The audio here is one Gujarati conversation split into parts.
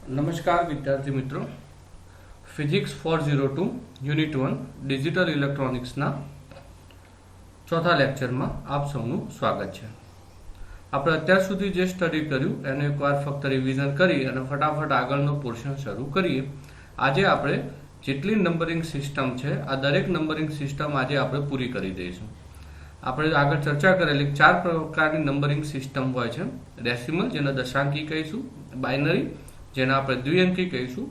नमस्कार विद्यार्थी मित्रों, फिजिक्स 402 યુનિટ 1 ડિજિટલ ઇલેક્ટ્રોનિક્સના ચોથા લેક્ચરમાં આપ સૌનું સ્વાગત છે। આપણે અત્યાર સુધી જે સ્ટડી કર્યું એને એકવાર ફક્ત રિવિઝન કરી અને ફટાફટ આગળનો પોર્શન શરૂ કરીએ। આજે આપણે જેટલી નંબરિંગ સિસ્ટમ છે આ દરેક નંબરિંગ સિસ્ટમ આજે આપણે પૂરી કરી દઈશું। આપણે આગળ ચર્ચા કરેલી 4 પ્રકારની નંબરિંગ સિસ્ટમ હોય છે। ડેસિમલ જેને દશાંકી કહીશું, બાઇનરી જેને આપણે દ્વિઅંકી કહીશું,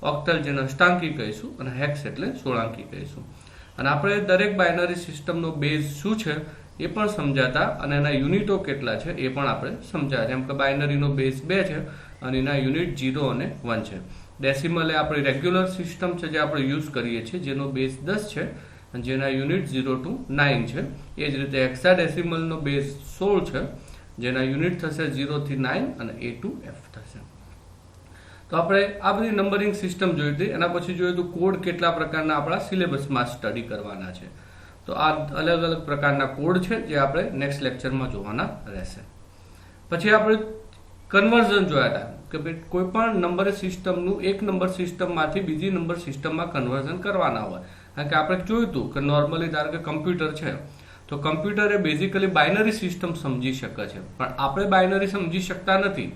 ઓક્ટલ જેને અષ્ટાંકી કહીશું અને હેક્સ એટલે સોળાંકી કહીશું। અને આપણે દરેક બાઇનરી સિસ્ટમનો બેઝ શું છે એ પણ સમજાતા અને એના યુનિટો કેટલા છે એ પણ આપણે સમજાયા। જેમ કે બાઇનરીનો બેઝ 2 છે અને એના યુનિટ 0 અને 1 છે। ડેસિમલ એ આપણી રેગ્યુલર સિસ્ટમ છે જે આપણે યુઝ કરીએ છીએ, જેનો બેઝ 10 છે અને જેના યુનિટ 0 to 9 છે। એ જ રીતે હેક્સાડેસિમલનો બેઝ 16 છે જેના યુનિટ થશે 0 થી 9 અને A to F થશે। તો આપણે આ બધી નંબરિંગ સિસ્ટમ જોઈ હતી। એના પછી જોયું તો કોડ કેટલા પ્રકારના આપણા સિલેબસમાં સ્ટડી કરવાના છે। તો આ અલગ અલગ પ્રકારના કોડ છે જે આપણે નેક્સ્ટ લેક્ચરમાં જોવાના રહેશે। પછી આપણે કન્વર્ઝન જોયા હતા કે ભાઈ કોઈ પણ નંબર સિસ્ટમનું એક નંબર સિસ્ટમમાંથી બીજી નંબર સિસ્ટમમાં કન્વર્ઝન કરવાના હોય। કારણ કે આપણે જોયું હતું કે નોર્મલી ધારો કે કમ્પ્યુટર છે તો કમ્પ્યુટર એ બેઝિકલી બાઇનરી સિસ્ટમ સમજી શકે છે, પણ આપણે બાઇનરી સમજી શકતા નથી।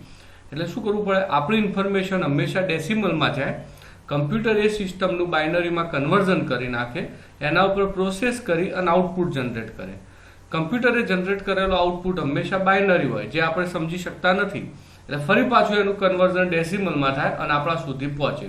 એટલે શું કરવું પડે, આપણી ઇન્ફોર્મેશન હંમેશા ડેસિમલમાં જાય, કમ્પ્યુટર એ સિસ્ટમનું બાઇનરીમાં કન્વર્ઝન કરી નાખે, એના ઉપર પ્રોસેસ કરી અને આઉટપુટ જનરેટ કરે। કમ્પ્યુટરે જનરેટ કરેલો આઉટપુટ હંમેશા બાઇનરી હોય જે આપણે સમજી શકતા નથી, એટલે ફરી પાછું એનું કન્વર્ઝન ડેસિમલમાં થાય અને આપણા સુધી પહોંચે।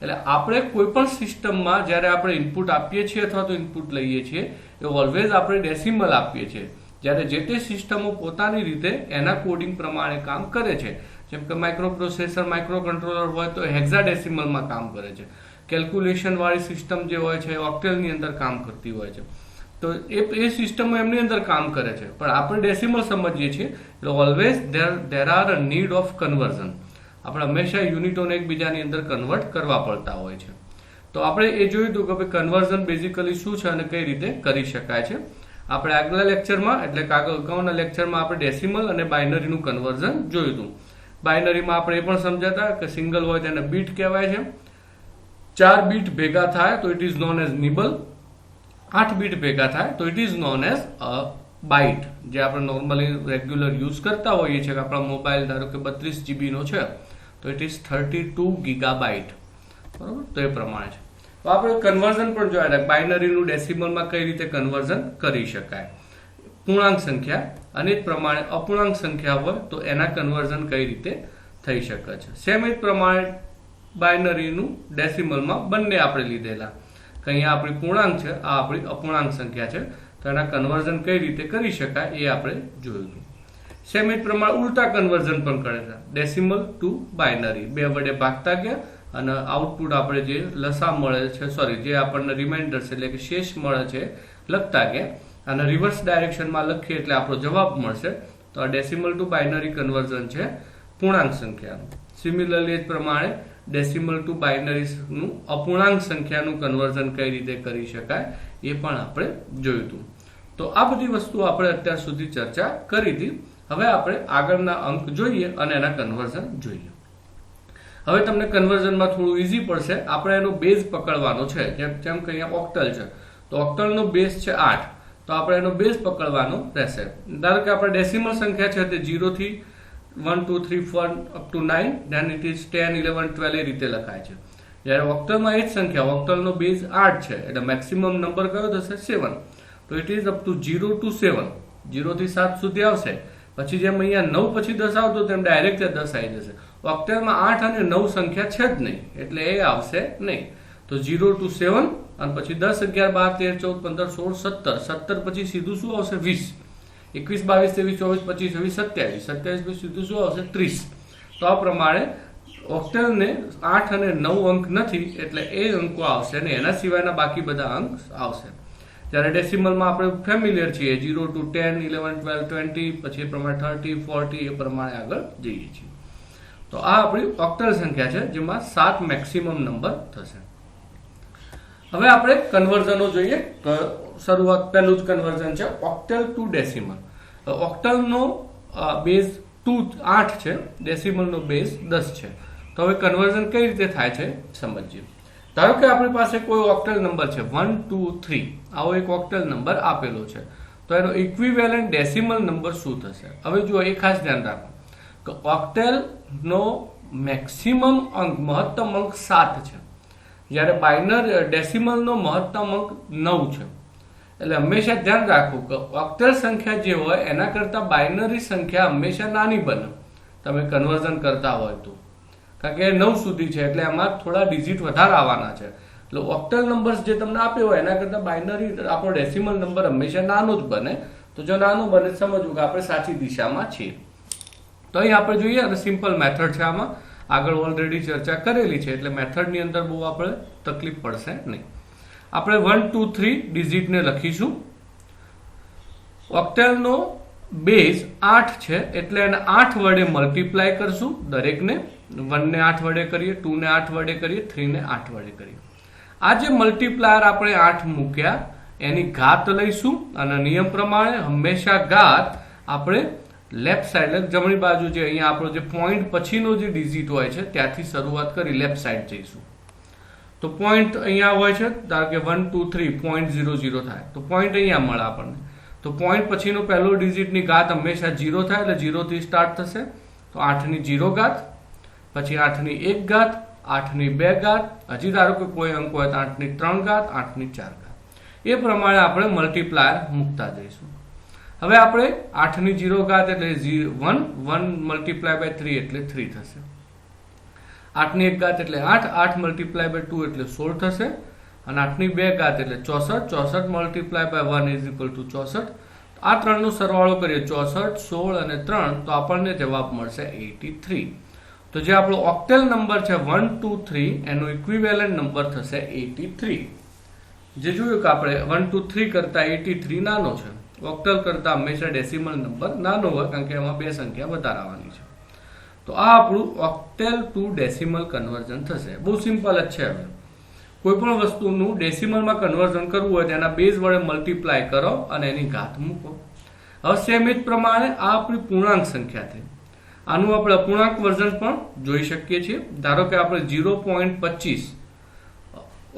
એટલે આપણે કોઈ પણ સિસ્ટમમાં જ્યારે આપણે ઇનપુટ આપીએ છીએ અથવા તો ઇનપુટ લઈએ છીએ એ ઓલવેઝ આપણે ડેસિમલ આપીએ છીએ, જ્યારે જે તે સિસ્ટમો પોતાની રીતે એના કોડિંગ પ્રમાણે કામ કરે છે। જેમ કે માઇક્રો પ્રોસેસર, માઇક્રો કંટ્રોલર હોય તો હેક્સાડેસિમલમાં કામ કરે છે। કેલ્ક્યુલેશન વાળી સિસ્ટમ જે હોય છે ઓક્ટેલની અંદર કામ કરતી હોય છે, તો એ સિસ્ટમો એમની અંદર કામ કરે છે, પણ આપણે ડેસિમલ સમજીએ છીએ। એટલે always there are a need of conversion, આપણે હંમેશા યુનિટોને એકબીજાની અંદર કન્વર્ટ કરવા પડતા હોય છે। તો આપણે એ જોયું હતું કે ભાઈ કન્વર્ઝન બેઝિકલી શું છે અને કઈ રીતે કરી શકાય છે। આપણે આગલા લેક્ચરમાં એટલે કે અગાઉના લેક્ચરમાં આપણે ડેસિમલ અને બાઇનરીનું કન્વર્ઝન જોયું હતું। બાઇનરીમાં આપણે એ પણ સમજાતા કે સિંગલ હોય તેને બીટ કહેવાય છે, 4 બીટ ભેગા થાય તો it is known as nibble, 8 bit ભેગા થાય તો it is known as a byte, જે આપણે નોર્મલી રેગ્યુલર યુઝ કરતા હોઈએ છીએ કે આપણા મોબાઈલ ધારો કે 32 GB નો છે તો ઇટ ઇઝ 32 ગીગાબાઇટ, બરોબર। તો એ પ્રમાણે છે। તો આપણે કન્વર્ઝન પણ જોયા બાઇનરીનું ડેસિમલમાં કઈ રીતે કન્વર્ઝન કરી શકાય, પૂર્ણાંક સંખ્યા અને જ પ્રમાણે અપૂર્ણાંક સંખ્યા હોય તો એના કન્વર્ઝન કઈ રીતે થઈ શકે છે। સેમ જ પ્રમાણે બાઇનરીનું ડેસિમલમાં બંને આપણે લીધેલા કે અહીંયા આપણી પૂર્ણાંક છે, આ આપણી અપૂર્ણાંક સંખ્યા છે, તો એના કન્વર્ઝન કઈ રીતે કરી શકાય એ આપણે જોયું હતું। સેમ જ પ્રમાણે ઉલટા કન્વર્ઝન પણ કરેલા, ડેસિમલ ટુ બાઇનરી, 2 વડે ભાગતા ગયા અને આઉટપુટ આપણે જે લસા મળે છે, સોરી જે આપણને રિમાઇન્ડર એટલે કે શેષ મળે છે લખતા ગયા અને રિવર્સ ડાયરેક્શનમાં લખીએ એટલે આપણો જવાબ મળશે। તો આ ડેસિમલ ટુ બાઇનરી કન્વર્ઝન છે પૂર્ણાંક સંખ્યાનું। સિમિલરલી જ પ્રમાણે ડેસિમલ ટુ બાઇનરીનું અપૂર્ણાંક સંખ્યાનું કન્વર્ઝન કઈ રીતે કરી શકાય એ પણ આપણે જોયું હતું। તો આ બધી વસ્તુઓ આપણે અત્યાર સુધી ચર્ચા કરી હતી। હવે આપણે આગળના અંક જોઈએ અને એના કન્વર્ઝન જોઈએ। હવે તમને કન્વર્ઝનમાં થોડું ઈઝી પડશે, આપણે એનો બેઝ પકડવાનો છે। જેમ કે અહીંયા ઓક્ટલ છે તો ઓક્ટલનો બેઝ છે 8, તો આપણે એનો બેઝ પકડવાનો રહેશે। ધારો કે આપણે ડેસિમલ સંખ્યા છે તે 0 થી 1 2 3 4 up to 9, then it is 10 11 12 એ રીતે લખાય છે। જ્યારે ઓક્ટલમાં એ જ સંખ્યા, ઓક્ટલનો બેઝ 8 છે એટલે મેક્સિમમ નંબર કયો થશે 7, તો it is up to 0 to 7, 0 થી 7 સુધી આવશે। પછી જેમ અહીંયા 9 પછી 10 આવતો તેમ ડાયરેક્ટ 10 આવી જશે। ઓક્ટલમાં 8 અને 9 સંખ્યા છે જ નહીં એટલે એ આવશે નહીં, તો 0 to 7 અને પછી 10 11 12 13 14 15 16 17 પછી સીધું શું આવશે 20, 21 22 23 24 25 26 27 પછી સીધું શું આવશે 30। તો આ પ્રમાણે ઓક્ટલને 8 અને 9 અંક નથી એટલે એ અંકો આવશે અને એના સિવાયના બાકી બધા અંક આવશે। જ્યારે ડેસિમલમાં આપણે ફેમિલિયર છીએ 0 to 10 11 12 20 પછી એ પ્રમાણે 30 40 એ પ્રમાણે આગળ જઈએ છીએ। તો આ આપણી ઓક્ટલ સંખ્યા છે જેમાં 7 મેક્સિમમ નંબર થશે। હવે આપણે કન્વર્ઝનો જોઈએ। શરૂઆત પહેલું જ કન્વર્ઝન છે ઓક્ટલ ટુ ડેસિમલ। ઓક્ટલનો બેઝ 8 છે, ડેસિમલનો બેઝ 10 છે, તો તો હવે કન્વર્ઝન કઈ રીતે થાય છે સમજીએ. ધારો કે આપણી પાસે કોઈ ઓક્ટલ નંબર છે 1 2 3, આવો એક ઓક્ટલ નંબર આપેલો છે, તો એનો ઇક્વિવેલન્ટ ડેસિમલ નંબર શું થશે? હવે જુઓ, એ ખાસ ધ્યાન રાખો કે ઓક્ટેલ નો મેક્સિમમ અંક, મહત્તમ અંક 7 છે, જ્યારે બાઇનર ડેસિમલ નો મહત્તમ અંક 9 છે. એટલે હંમેશા ધ્યાન રાખવું કે ઓક્ટલ સંખ્યા જે હોય એના કરતા બાઇનરી સંખ્યા હંમેશા નાની બને તમે કન્વર્ઝન કરતા હોય તો, કારણ કે 9 સુધી છે એટલે એમાં થોડા ડિજિટ વધારે આવવાના છે. એટલે ઓક્ટલ નંબર્સ જે તમને આપ્યો હોય એના કરતા બાઇનરી આપણો ડેસિમલ નંબર હંમેશા નાનો જ બને. તો જો નાનો બને સમજવું કે આપણે સાચી દિશામાં છીએ. તો અહીં આપણે જોઈએ, અને સિમ્પલ મેથડ છે, આમાં આગળ ઓલરેડી ચર્ચા કરેલી છે એટલે મેથડની અંદર બહુ આપણે તકલીફ પડશે નહીં. આપણે 1 2 3 ડિજિટને લખીશું. ઓક્ટેલનો બેઝ 8 છે એટલે એને 8 વડે મલ્ટીપ્લાય કરશું દરેકને. 1 ને 8 વડે કરીએ, 2 ને 8 વડે કરીએ, 3 ને 8 વડે કરીએ. આ જે મલ્ટીપ્લાયર આપણે 8 મૂક્યા એની ઘાત લઈશું, અને નિયમ પ્રમાણે હંમેશા ઘાત આપણે લેફ્ટ સાઈડ, જમણી બાજુ જે અહીંયા આપણો જે પોઈન્ટ પછીનો જે ડિજિટ હોય છે ત્યાંથી શરૂઆત કરી લેફ્ટ સાઈડ જઈશું. તો પોઈન્ટ અહીંયા હોય છે, ધારો કે 1 2 3 0.00 થાય તો પોઈન્ટ અહીંયા મળે આપણને. તો પોઈન્ટ પછીનો પહેલો ડિજિટની ઘાત હંમેશા 0 થાય એટલે 0 થી સ્ટાર્ટ થશે. તો 8 ની 0 ઘાત, પછી 8 ની 1 ઘાત, 8 ની 2 ઘાત, હજી ધારો કે કોઈ અંક હોય તો 8 ની 3 ઘાત, 8 ની 4 ઘાત. એ પ્રમાણે આપણે મલ્ટીપ્લાયર મૂકતા જઈશું. હવે આપણે 8 ની 0 ઘાત એટલે 1, 1 મલ્ટીપ્લાય બાય 3 એટલે 3 થશે. 8 ની 1 ઘાત એટલે 8, 8 મલ્ટીપ્લાય બાય 2 એટલે 16 થશે. અને 8 ની 2 ઘાત એટલે 64, 64 multiply by 1 is equal to 64. આ ત્રણનો સરવાળો કરીએ 64, 16 અને 3 તો આપણને જવાબ મળશે 83. તો જે આપણો ઓક્ટેલ નંબર છે 1 2 3 એનો ઇક્વિવેલન્ટ નંબર થશે 83. જે જોયું કે આપણે 1 2 3 કરતા 83 નાનો છે. ઓક્ટલ કરતા હંમેશા ડેસિમલ નંબર નાનો હોય કારણ કે એમાં બે સંખ્યા વધારે આવવાની છે. તો આ આપણું ઓક્ટેલ ટુ ડેસિમલ કન્વર્ઝન થશે. બહુ સિમ્પલ જ છે. હવે કોઈ પણ વસ્તુનું ડેસિમલમાં કન્વર્ઝન કરવું હોય તેના બેઝ વડે મલ્ટીપ્લાય કરો અને એની ઘાત મૂકો. હવે સેમ એ જ પ્રમાણે આ આપણી પૂર્ણાંક સંખ્યા થઈ. આનું આપણે અપૂર્ણાંક વર્ઝન પણ જોઈ શકીએ છીએ. ધારો કે આપણે 0.25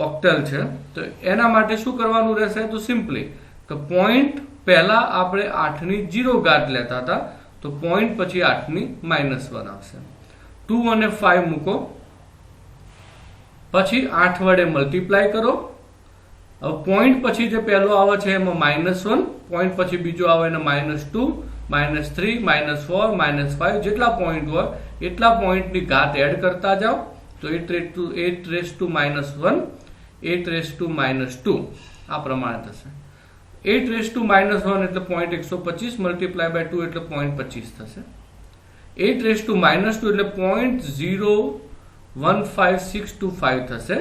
ઓક્ટલ છે તો એના માટે શું કરવાનું રહેશે? તો સિમ્પલી કે પોઈન્ટ પહેલા આપણે 8 ની 0 ઘાત લેતા હતા તો પોઈન્ટ પછી 8 ની -1 આવશે. 2 અને 5 મૂકો, પછી 8 વડે મલ્ટીપ્લાય કરો. હવે પોઈન્ટ પછી જે પહેલો આવે છે એમાં -1, પોઈન્ટ પછી બીજો આવે એને -2, -3, -4, -5 જેટલા પોઈન્ટ હોય એટલા પોઈન્ટની ઘાત એડ કરતા જાઓ. તો 8 રેઝ ટુ -1, 8 રેઝ ટુ -2 આ પ્રમાણે થશે. 8 રેઝ ટુ -1 એટલે પોઈન્ટ 125 મલ્ટીપ્લાય બાય 2 એટલે પોઈન્ટ 25 થશે. 8 રેઝ ટુ -2 એટલે પોઈન્ટ 0.15625 થશે.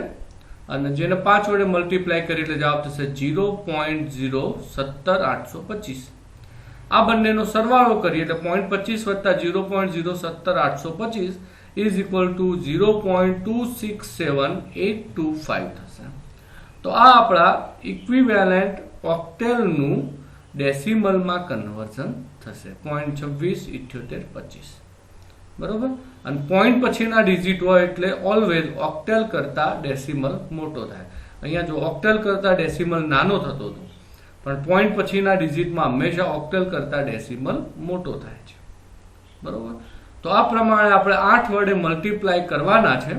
અને જેને 5 વડે મલ્ટીપ્લાય કરી એટલે જવાબ થશે 0.017825. આ બંનેનો સરવાળો કરીએ એટલે 0.25 વત્તા 0.017825 ઇઝ ઇક્વલ ટુ 0.267825 થશે. તો આ આપણા ઇક્વિવેલન્ટ ઓક્ટેલનું ડેસિમલમાં કન્વર્ઝન થશે 0.267825. બરોબર. અને પોઈન્ટ પછીના ડિજિટ હોય એટલે ઓલવેઝ ઓક્ટેલ કરતા ડેસિમલ મોટો થાય. અહીંયા જો ઓક્ટેલ કરતા ડેસિમલ નાનો થતો હતો પણ પોઈન્ટ પછીના ડિજિટમાં હંમેશા ઓક્ટેલ કરતા ડેસિમલ મોટો થાય છે. બરોબર. તો આ પ્રમાણે આપણે 8 વડે મલ્ટીપ્લાય કરવાના છે.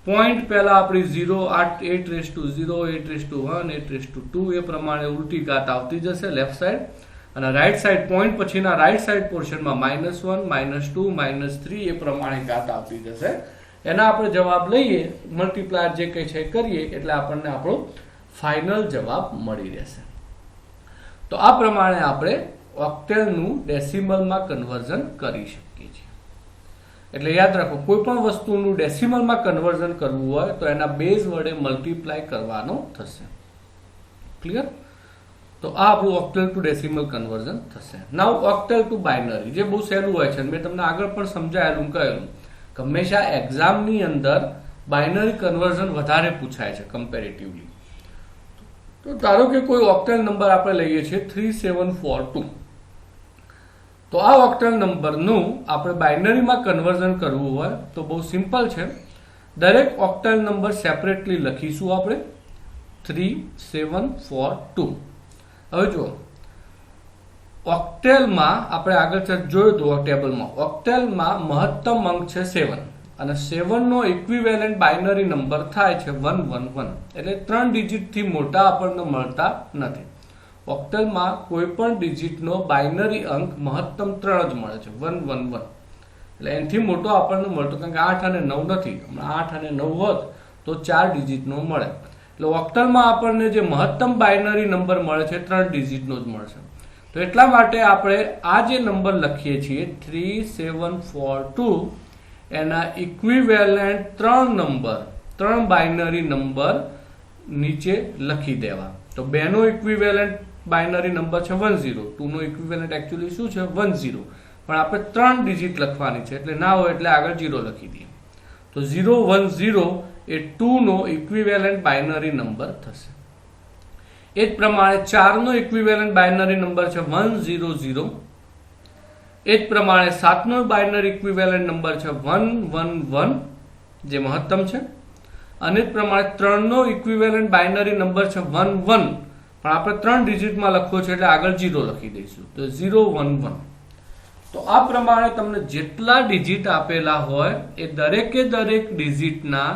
પોઈન્ટ પહેલા આપણી 0, 8 raise to 0, 8 raise to 1, 8 raise to 2 એ પ્રમાણે ઉલટી ઘાત આવતી જશે લેફ્ટ સાઈડ. અને રાઈટ સાઈડ પોઈન્ટ પછીના રાઈટ સાઈડ પોર્શનમાં -1, -2, -3 એ પ્રમાણે ઘાત આવતી જશે. એના આપણે જવાબ લઈએ, મલ્ટીપ્લાયર જે કંઈ છે કરીએ એટલે આપણને આપણો ફાઇનલ જવાબ મળી રહેશે. તો આ પ્રમાણે આપણે ઓક્ટેલનું ડેસિમલમાં કન્વર્ઝન કરી શકીએ છીએ. એટલે યાદ રાખો, કોઈ પણ વસ્તુનું ડેસિમલમાં કન્વર્ઝન કરવું હોય તો એના બેઝ વડે મલ્ટીપ્લાય કરવાનો થશે. ક્લિયર? તો આ આપણું ઓક્ટેલ ટુ ડેસિમલ કન્વર્ઝન થશે. નાઉ ઓક્ટેલ ટુ બાઇનરી, જે બહુ સહેલું હોય છે. મેં તમને આગળ પણ સમજાયેલું કહેલું કે હંમેશા એક્ઝામની અંદર બાઇનરી કન્વર્ઝન વધારે પૂછાય છે કમ્પેરેટિવલી. તો ધારો કે કોઈ ઓક્ટેલ નંબર આપણે લઈએ છીએ 3742. તો આ ઓક્ટલ નંબરનું આપણે બાઇનરીમાં કન્વર્ઝન કરવું હોય તો બહુ સિમ્પલ છે. દરેક ઓક્ટલ નંબર સેપરેટલી લખીશું આપણે 3742. હવે જુઓ, ઓક્ટેલમાં આપણે આગળ જોયું હતું ટેબલમાં, ઓક્ટેલમાં મહત્તમ અંક છે 7 અને 7 નો ઇક્વિવેલન્ટ બાઇનરી નંબર થાય છે 111. એટલે 3 ડિજિટથી મોટા આપણને મળતા નથી. ઓક્ટેલમાં કોઈ પણ ડિજિટનો બાઇનરી અંક મહત્તમ 3 જ મળે છે, 111. એટલે એનાથી મોટો આપણને મળતો, કારણ કે 8 અને 9 નથી. હમણાં 8 અને 9 હોત તો 4 ડિજિટનો મળે. એટલે ઓક્ટલમાં આપણને જે મહત્તમ બાઇનરી નંબર મળે છે 3 ડિજિટનો જ મળશે. તો એટલા માટે આપણે આ જે નંબર લખીએ છીએ 3742, એના ઇક્વિવેલન્ટ 3 નંબર, 3 બાઇનરી નંબર નીચે લખી દેવા. તો 2 નો ઇક્વિવેલન્ટ બાઇનરી નંબર છે 10, 2 નો ઇક્વિવેલન્ટ એકચ્યુઅલી શું છે 10, પણ આપણે 3 ડિજિટ લખવાની છે એટલે ના હોય એટલે આગળ 0 લખી દઈએ. તો 010 એ 2 નો ઇક્વિવેલન્ટ બાઇનરી નંબર થશે. એ જ પ્રમાણે 4 નો ઇક્વિવેલન્ટ બાઇનરી નંબર છે 100. એ જ પ્રમાણે 7 નો બાઇનરી ઇક્વિવેલન્ટ નંબર છે 111, જે મહત્તમ છે. અને જ પ્રમાણે 3 નો ઇક્વિવેલન્ટ બાઇનરી નંબર છે 11, પણ આપણે 3 ડિજિટમાં લખવો છે એટલે આગળ 0 લખી દઈશું. તો 011. તો આ પ્રમાણે તમને જેટલા ડિજિટ આપેલા હોય એ દરેકે દરેક ડિજિટના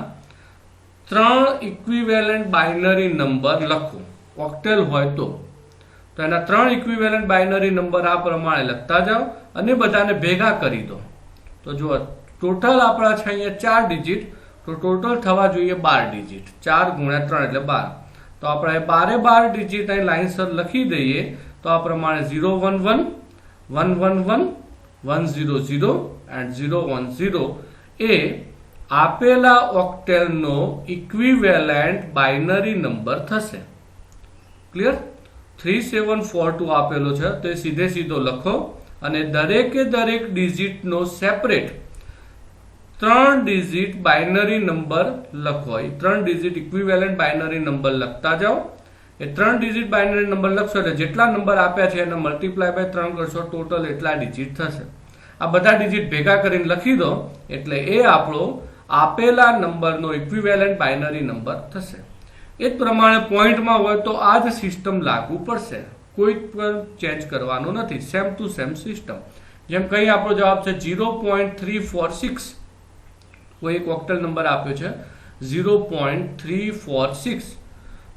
3 ઇક્વિવેલન્ટ બાઇનરી નંબર લખો. ઓક્ટેલ હોય તો એના 3 ઇક્વિવેલન્ટ બાઇનરી નંબર આ પ્રમાણે લખતા જાઓ અને બધાને ભેગા કરી દો. તો જુઓ, ટોટલ આપણા છે અહીંયા 4 ડિજિટ, તો ટોટલ થવા જોઈએ 12 ડિજિટ. 4 ગુણ્યા 3 એટલે 12. તો આપણે 12 ડિજિટ અહીં લાઇનસર લખી દઈએ. તો આ પ્રમાણે 011, 111, 100 and 010 એ આપેલા ઓક્ટેલનો ઇક્વિવેલન્ટ બાઇનરી નંબર થશે. ક્લિયર? 3742 આપેલો છે તો એ સીધે સીધો લખો અને દરેકે દરેક ડિજિટનો સેપરેટ 3 ડિજિટ બાઇનરી નંબર લખો. એ 3 ડિજિટ ઇક્વિવેલન્ટ બાઇનરી નંબર લખતા જાઓ. એ 3 ડિજિટ બાઇનરી નંબર લખશો એટલે જેટલા નંબર આપ્યા છે એને મલ્ટીપ્લાય બાય 3 કરશો, ટોટલ એટલા ડિજિટ થશે. આ બધા ડિજિટ ભેગા કરીને લખી દો એટલે એ આપણો આપેલા નંબરનો ઇક્વિવેલન્ટ બાઇનરી નંબર થશે. એ જ પ્રમાણે પોઈન્ટમાં હોય તો આ જ સિસ્ટમ લાગુ પડશે, કોઈ પણ ચેન્જ કરવાનું નથી. Same to same system. જેમ કઈ આપણો જવાબ છે 0.346, કોઈ એક ઓક્ટલ નંબર આપ્યો છે 0.346.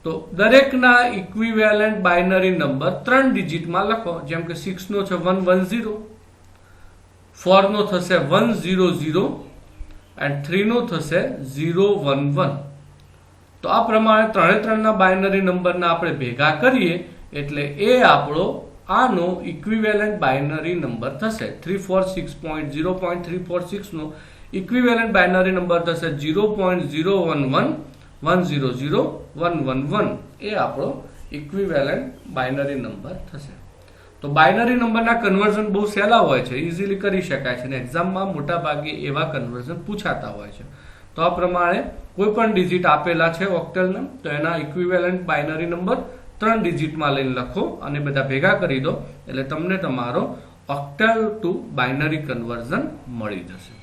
તો દરેકના ઇક્વિવેલન્ટ બાઇનરી નંબર 3 ડિજિટમાં લખો. જેમ કે 6 નો છે 110, 4 નો થશે 100 and 3 નો થશે 011. તો આ પ્રમાણે 3 ના બાઇનરી નંબરના આપણે ભેગા કરીએ એટલે એ આપણો આનો ઇક્વિવેલન્ટ બાઇનરી નંબર થશે. 346.0.346 નો ઇક્વિવેલન્ટ બાઇનરી નંબર થશે 0.011100111. એ આપણો ઇક્વિવેલન્ટ બાઇનરી નંબર થશે. તો બાઇનરી નંબરના કન્વર્ઝન બહુ સહેલા હોય છે, ઇઝીલી કરી શકાય છે અને એક્ઝામમાં મોટા ભાગે એવા કન્વર્ઝન પૂછાતા હોય છે. તો આ પ્રમાણે કોઈ પણ ડિજિટ આપેલા છે ઓક્ટલના તો એના ઇક્વિવેલન્ટ બાઇનરી નંબર 3 ડિજિટમાં લઈને લખો અને બધા ભેગા કરી દો એટલે તમને તમારો ઓક્ટલ ટુ બાઇનરી કન્વર્ઝન મળી જશે.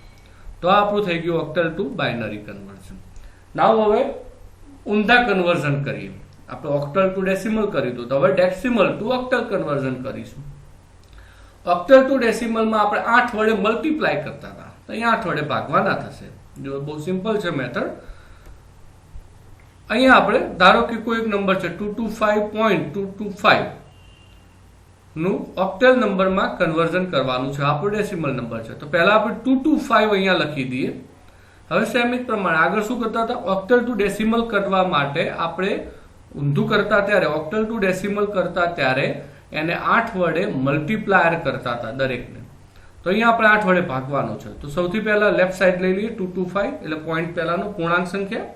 તો આ આપણું થઈ ગયું ઓક્ટલ ટુ બાઇનરી કન્વર્ઝન. નાવ હવે ઊંધા કન્વર્ઝન કરીએ. આપણે ઓક્ટલ ટુ ડેસિમલ કરી દો, તો હવે ડેસિમલ ટુ ઓક્ટલ કન્વર્ઝન કરીશું. ઓક્ટલ ટુ ડેસિમલમાં આપણે 8 વડે મલ્ટીપ્લાય કરતા હતા, તો અહીંયા 8 વડે ભાગવાના થશે. જો બહુ સિમ્પલ છે મેથડ. અહીંયા આપણે ધારો કે કોઈ એક નંબર છે 225.225 નું ઓક્ટલ નંબરમાં કન્વર્ઝન કરવાનું છે. આપણો ડેસિમલ નંબર છે તો પહેલા આપણે 225 અહીંયા લખી દઈએ. હવે સેમ જ પ્રમાણે આગળ શું કરતા હતા, ઓક્ટલ ટુ ડેસિમલ કરવા માટે આપણે ઊંધું કરતા ત્યારે, ઓક્ટલ ટુ ડેસિમલ કરતા ત્યારે એને 8 વડે મલ્ટીપ્લાયર કરતા હતા દરેકને. તો અહીંયા આપણે 8 વડે ભાગવાનું છે. તો સૌથી પહેલા લેફ્ટ સાઈડ લઈ લઈએ 225, એટલે પોઈન્ટ પહેલાનો પૂર્ણાંક સંખ્યા.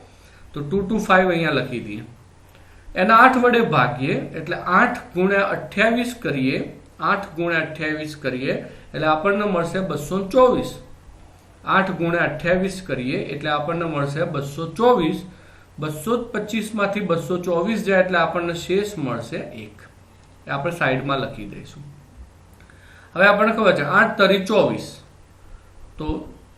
તો 225 અહીંયા લખી દઈએ. એના 8 વડે ભાગીએ એટલે 8 ગુણ્યા 28 કરીએ, 8 ગુણ્યા 28 કરીએ એટલે આપણને મળશે 224. 8 ગુણ્યા 28 કરીએ એટલે આપણને મળશે 224. 225 માંથી 224 જાય એટલે આપણને શેષ મળશે 1. આપણે સાઈડમાં લખી દઈશું. હવે આપણને ખબર છે 8 તરી 24, તો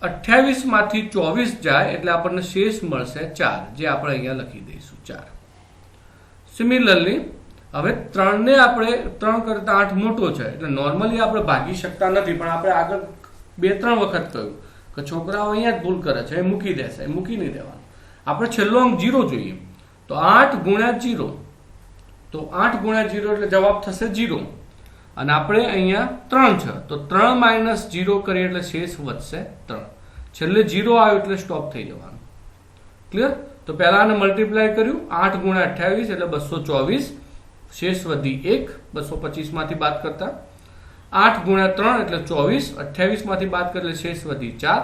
28 માંથી 24 જાય એટલે આપણને શેષ મળશે 4, જે આપણે અહીંયા લખી દઈશું 4. સિમિલરલી હવે 3 ને આપણે 3 કરતા 8 મોટો છે એટલે નોર્મલી આપણે ભાગી શકતા નથી, પણ આપણે આગળ 2-3 વખત કહ્યું કે છોકરાઓ અહીંયા જ ભૂલ કરે છે, એ મૂકી દેશે, એ મૂકી નહીં દેવાનું. આપણે છેલ્લો અંક 0 જોઈએ, તો 8 ગુણ્યા 0, તો 8 ગુણ્યા 0 એટલે જવાબ થશે 0, અને આપણે અહીંયા 3 છે તો 3 માઇનસ 0 કરીએ એટલે શેષ વધશે 3. છેલ્લે 0 આવ્યો એટલે સ્ટોપ થઈ જવાનું. ક્લિયર? તો પહેલા આને મલ્ટીપ્લાય કર્યું, 8 ગુણ્યા 28 એટલે 224, શેષ વધી 1, 225 માંથી બાદ કરતા. 8 ગુણ્યા 3 એટલે 24, 28 માંથી બાદ કરીએ એટલે શેષ વધી 4.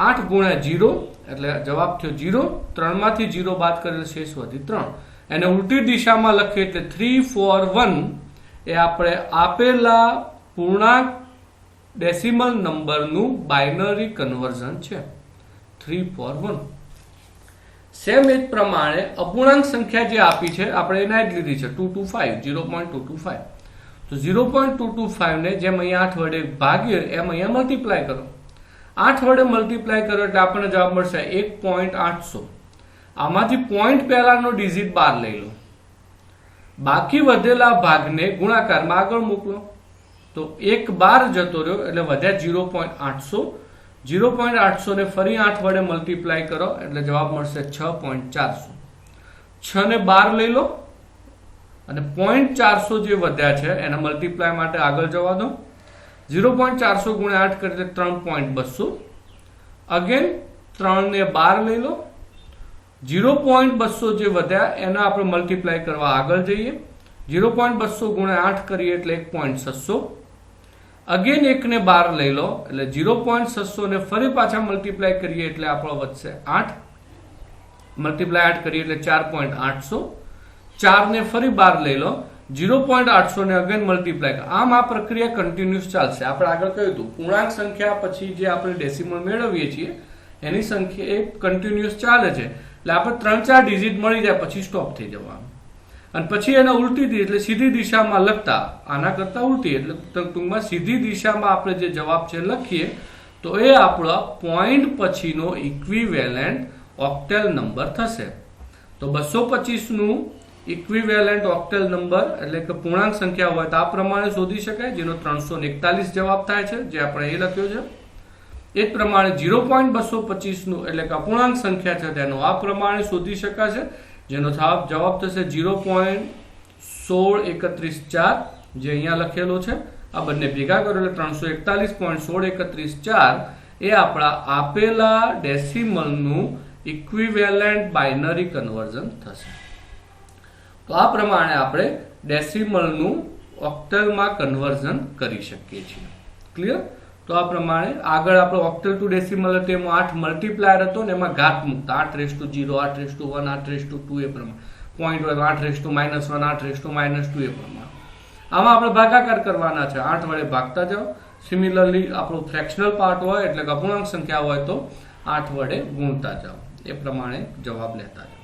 8 ગુણ્યા 0 એટલે જવાબ થયો 0, 3 માંથી 0 બાદ કરીએ એટલે શેષ વધી 3. એને ઉલટી દિશામાં લખીએ એટલે 3, 4, 1 એ આપણે આપેલા પૂર્ણાંક ડેસિમલ નંબરનું બાઇનરી કન્વર્ઝન છે. 3, 4, 1. સેમ એ જ પ્રમાણે અપૂર્ણાંક સંખ્યા જે આપી છે આપણે એના જ લીધી છે 225, 0.225. તો 0.225 ને જેમ અહીંયા 8 વડે ભાગીએ એમ અહીંયા મલ્ટીપ્લાય કરો. 8 વડે મલ્ટીપ્લાય કરો એટલે આપણને જવાબ મળશે 1.800. આમાંથી પોઈન્ટ પહેલાનો ડિજિટ 12 લઈ લો, બાકી વધેલા ભાગને ગુણાકારમાં આગળ મોકલો, તો 1 12 જતો રહ્યો એટલે વધ્યા 0.800. 0.800 ને ફરી 8 વડે મલ્ટીપ્લાય કરો એટલે જવાબ મળશે 6.400. 6 ને 12 લઈ લો અને 0.400 જે વધ્યા છે એના મલ્ટીપ્લાય માટે આગળ જવા દો. 0.400 ગુણ્યા 8 કરીએ એટલે 3.200. અગેન 3 ને 12 લઈ લો, 0.200 જે વધ્યા એના આપણે મલ્ટીપ્લાય કરવા આગળ જઈએ. 0.200 ગુણ્યા 8 કરીએ એટલે 1.600. અગેન 1 ને 12 લઈ લો એટલે 0.600 ને ફરી પાછા મલ્ટીપ્લાય કરીએ એટલે આપણો વધશે 8. મલ્ટીપ્લાય 8 કરીએ એટલે 4.800. 4 ને ફરી 12 લઈ લો, 0.800 ને અગેન મલ્ટીપ્લાય. આમ આ પ્રક્રિયા કન્ટિન્યુઅસ ચાલશે. આપણે આગળ કહ્યું હતું પૂર્ણાંક સંખ્યા પછી જે આપણે ડેસિમલ મેળવીએ છીએ એની સંખ્યા એ કન્ટિન્યુઅસ ચાલે છે, એટલે આપણે 3-4 ડિજિટ મળી જાય પછી સ્ટોપ થઈ જવાનું. અને પછી એના ઉલટી એટલે સીધી દિશામાં લખતા, આના કરતા ઉલટી એટલે ટૂંકમાં સીધી દિશામાં આપણે જે જવાબ છે લખીએ તો એ આપણો પોઈન્ટ પછીનો ઇક્વિવેલેન્ટ ઓક્ટેલ નંબર થશે. તો 225 નું ઇક્વિવેલેન્ટ ઓક્ટેલ નંબર એટલે કે પૂર્ણાંક સંખ્યા હોય તો આ પ્રમાણે શોધી શકાય, જેનો 341 જવાબ થાય છે, જે આપણે એ લખ્યો છે. એ જ પ્રમાણે 0.225 નું એટલે કે અપૂર્ણાંક સંખ્યા છે તેનો આ પ્રમાણે શોધી શકાશે, જેનો જવાબ થશે 0.16134, જે અહીંયા લખેલો છે. આ બંને ભેગા કરો એટલે 341.16134 એ આપણા આપેલા ડેસિમલનું ઇક્વિવેલેન્ટ બાઇનરી કન્વર્ઝન થશે. તો આ પ્રમાણે આપણે ડેસિમલનું ઓક્ટલમાં કન્વર્ઝન કરી શકીએ છીએ. ક્લિયર? તો આ પ્રમાણે આગળ આપણે ઓક્ટલ ટુ ડેસિમલ હતો એમાં 8 મલ્ટીપ્લાયર હતો ને એમાં ઘાત મૂકતા 8:0, 8:1, 8:2 એ પ્રમાણે. પોઈન્ટ હોય તો 8:-1, 8:-2 એ પ્રમાણે. આમાં આપણે ભાગાકાર કરવાના છે, 8 વડે ભાગતા જાઓ. સિમિલરલી આપણું ફ્રેક્શનલ પાર્ટ હોય એટલે કે અપૂર્ણાંક સંખ્યા હોય તો 8 વડે ગુણતા જાઓ, એ પ્રમાણે જવાબ લેતા જાઓ.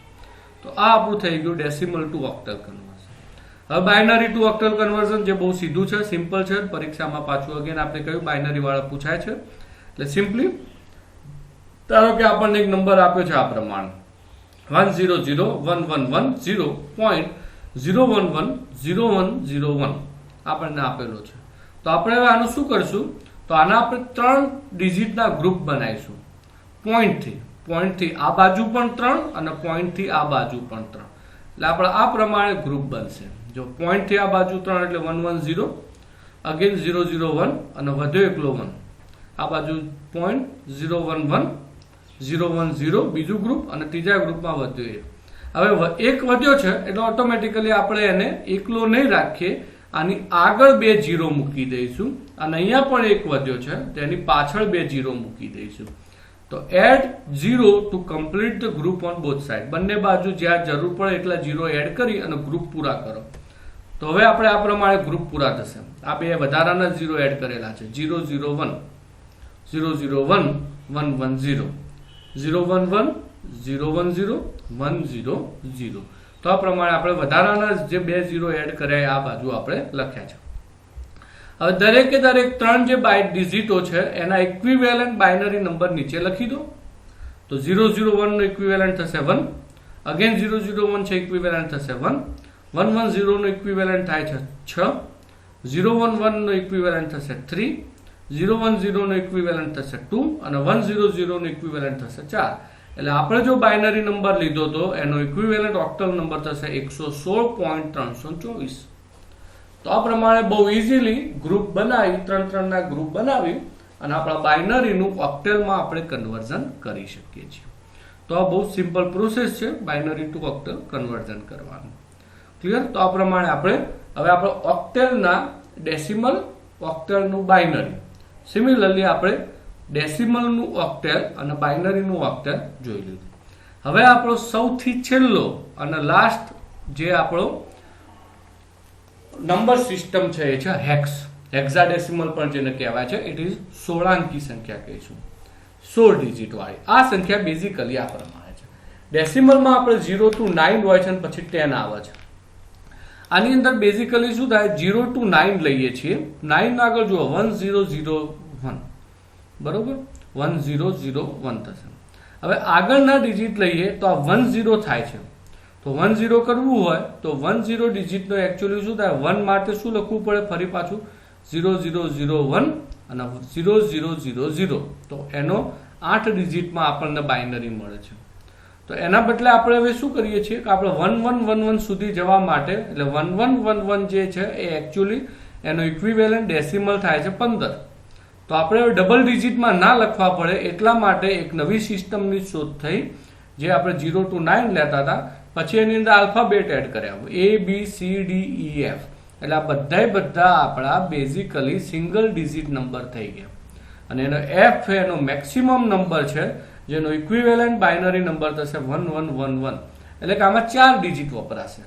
તો આ આપણું થઈ ગયું ડેસિમલ ટુ ઓક્ટલ કન્વર્ઝન. હવે બાઇનરી ટુ ઓક્ટલ કન્વર્ઝન જે બહુ સીધું છે, સિમ્પલ છે. પરીક્ષામાં પાછું અગેન આપણે કહ્યું બાઇનરી વાળા પૂછાય છે. એટલે સિમ્પલી ધારો કે આપણને એક નંબર આપ્યો છે આ પ્રમાણે 1001110.0110101 આપણને આપેલો છે. તો આપણે હવે આનું શું કરશું, તો આના આપણે 3 ડિજિટના ગ્રુપ બનાવીશું. પોઈન્ટથી આ બાજુ પણ 3 અને પોઈન્ટથી આ બાજુ પણ 3, એટલે આપણે આ પ્રમાણે ગ્રુપ બનશે. જો પોઈન્ટથી આ બાજુ 3 એટલે 110, અગેન 001 અને વધ્યો એકલો 1. આ બાજુ પોઈન્ટ 011, 010 બીજું ગ્રુપ અને ત્રીજા ગ્રુપમાં વધ્યો 1. હવે એક વધ્યો છે એટલે ઓટોમેટિકલી આપણે એને એકલો નહીં રાખીએ, આની આગળ 2 0 મૂકી દઈશું, અને અહીંયા પણ એક વધ્યો છે તેની પાછળ 2 0 મૂકી દઈશું. તો add 0 to complete the group on both side. બંને બાજુ જ્યાં જરૂર પડે એટલા 0 એડ કરી અને ગ્રુપ પૂરા કરો. તો હવે આપણે આ પ્રમાણે ગ્રુપ પૂરા થશે. આ બે વધારાના 0 એડ કરેલા છે, 001, 001, 110, 011, 010, 100. તો આ પ્રમાણે આપણે વધારાના જે 2 0 એડ કર્યા આ બાજુ આપણે લખ્યા છે. હવે દરેકે દરેક 3 જે બાઇટ ડિજિટો છે એના ઇક્વિવેલન્ટ બાઇનરી નંબર નીચે લખી દો. તો 001 નો ઇક્વિવેલન્ટ થશે 1, અગેન 001 છે ઇક્વિવેલન્ટ થશે 1, 110 નો ઇક્વિવેલન્ટ થાય છે 6, 011 નો ઇક્વિવેલન્ટ થશે 3, 010 નો ઇક્વિવેલન્ટ થશે 2 અને 100 નો ઇક્વિવેલન્ટ થશે 4. એટલે આપણે જો બાઇનરી નંબર લીધો તો એનો ઇક્વિવેલન્ટ ઓક્ટલ નંબર થશે 116.324. તો આ પ્રમાણે બહુ ઇઝીલી ગ્રુપ બનાવી 3 ના ગ્રુપ બનાવી અને આપણા બાઇનરીનું ઓક્ટેલમાં આપણે કન્વર્ઝન કરી શકીએ છીએ. તો આ બહુ સિમ્પલ પ્રોસેસ છે બાઇનરી ટુ ઓક્ટેલ કન્વર્ઝન કરવાનું. ક્લિયર? તો આ પ્રમાણે આપણે હવે આપણે ઓક્ટેલના ડેસિમલ, ઓક્ટેલનું બાઇનરી, સિમિલરલી આપણે ડેસિમલનું ઓક્ટેલ અને બાઇનરીનું ઓક્ટેલ જોઈ લીધું. હવે આપણો સૌથી છેલ્લો અને લાસ્ટ જે આપણો નંબર સિસ્ટમ છે એ છે હેક્સ, હેક્સાડેસિમલ પણ જેને કહેવાય છે. ઇટ ઇઝ 16 અંકી સંખ્યા કહીશું, 16 ડિજિટ વાળી. આ સંખ્યા બેઝિકલી આ પ્રમાણે છે. ડેસિમલમાં આપણે 0 to 9 હોય છે અને પછી 10 આવે છે. આની અંદર બેઝિકલી શું થાય, 0 to 9 લઈએ છીએ, 9 આગળ જુઓ 1001, બરોબર, 1001 થશે. હવે આગળના ડિજિટ લઈએ તો આ 10 થાય છે. તો 10 કરવું હોય તો 10 ડિજિટનો એકચ્યુઅલી શું થાય, 1 માટે શું લખવું પડે, ફરી પાછું 0001 અને 0000. તો એનો 8 ડિજિટમાં આપણને બાઇનરી મળે છે. તો એના બદલે આપણે હવે શું કરીએ છીએ કે આપણે 1111 સુધી જવા માટે, એટલે 1111 જે છે એ એકચ્યુઅલી એનો ઇક્વિવેલન્ટ ડેસિમલ થાય છે 15. તો આપણે ડબલ ડિજિટમાં ના લખવા પડે એટલા માટે એક નવી સિસ્ટમની શોધ થઈ, જે આપણે 0 to 9 લેતા હતા, પછી એની અંદર આલ્ફાબેટ એડ કર્યા, ABCDEF. એટલે આ બધા આપણા બેઝિકલી સિંગલ ડિજિટ નંબર થઈ ગયા. અને એનો F એનો મેક્સિમમ નંબર છે, જેનો ઇક્વિવેલન્ટ બાઇનરી નંબર થશે 1111. એટલે કે આમાં 4 ડિજિટ વપરાશે.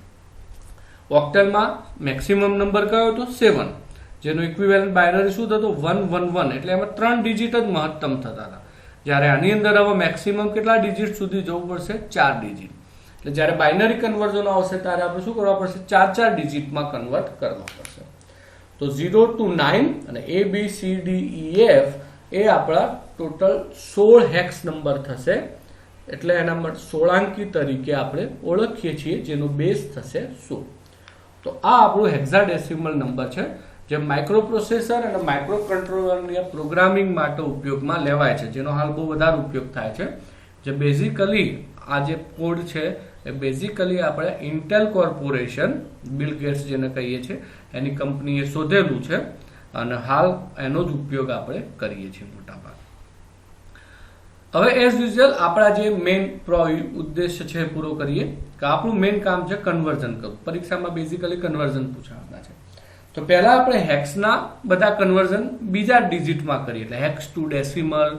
ઓક્ટલમાં મેક્સિમમ નંબર કયો હતો 7, જેનો ઇક્વિવેલન્ટ બાઇનરી શું થતો 111. એટલે એમાં 3 ડિજિટ જ મહત્તમ થતા હતા. જ્યારે આની અંદર હવે મેક્સિમમ કેટલા ડિજિટ સુધી જવું પડશે, 4 ડિજિટ. એટલે જ્યારે બાઇનરી કન્વર્ઝન આવશે ત્યારે આપણે શું કરવા પડશે, 4 ડિજિટમાં કન્વર્ટ કરવા પડશે. તો 0 to 9 અને ABCDEF એ આપણા ટોટલ 16 હેક્સ નંબર થશે. એટલે એના માટે 16 અંકી તરીકે આપણે ઓળખીએ છીએ, જેનો બેઝ થશે 16. તો આ આપણું હેક્સાડેસિમલ નંબર છે, જે માઇક્રો પ્રોસેસર અને માઇક્રો કંટ્રોલરની પ્રોગ્રામિંગ માટે ઉપયોગમાં લેવાય છે, જેનો હાલ બહુ વધારે ઉપયોગ થાય છે. જે બેઝિકલી આ જે કોડ છે એ બેઝિકલી આપણે ઇન્ટેલ કોર્પોરેશન, બિલ ગેટ્સ જેને કહીએ છીએ, એની કંપનીએ શોધેલું છે અને હાલ એનો જ ઉપયોગ આપણે કરીએ છીએ મોટા ભાગે. હવે એઝ યુઝ્યુઅલ આપણા જે મેઇન ઉદ્દેશ્ય છે પૂરો કરીએ, કે આપણું મેઇન કામ છે કન્વર્ઝન કરવું. પરીક્ષામાં બેઝિકલી કન્વર્ઝન પૂછાવાના છે. તો પહેલા આપણે હેક્સના બધા કન્વર્ઝન બીજા ડિજિટમાં કરીએ, એટલે hex to decimal,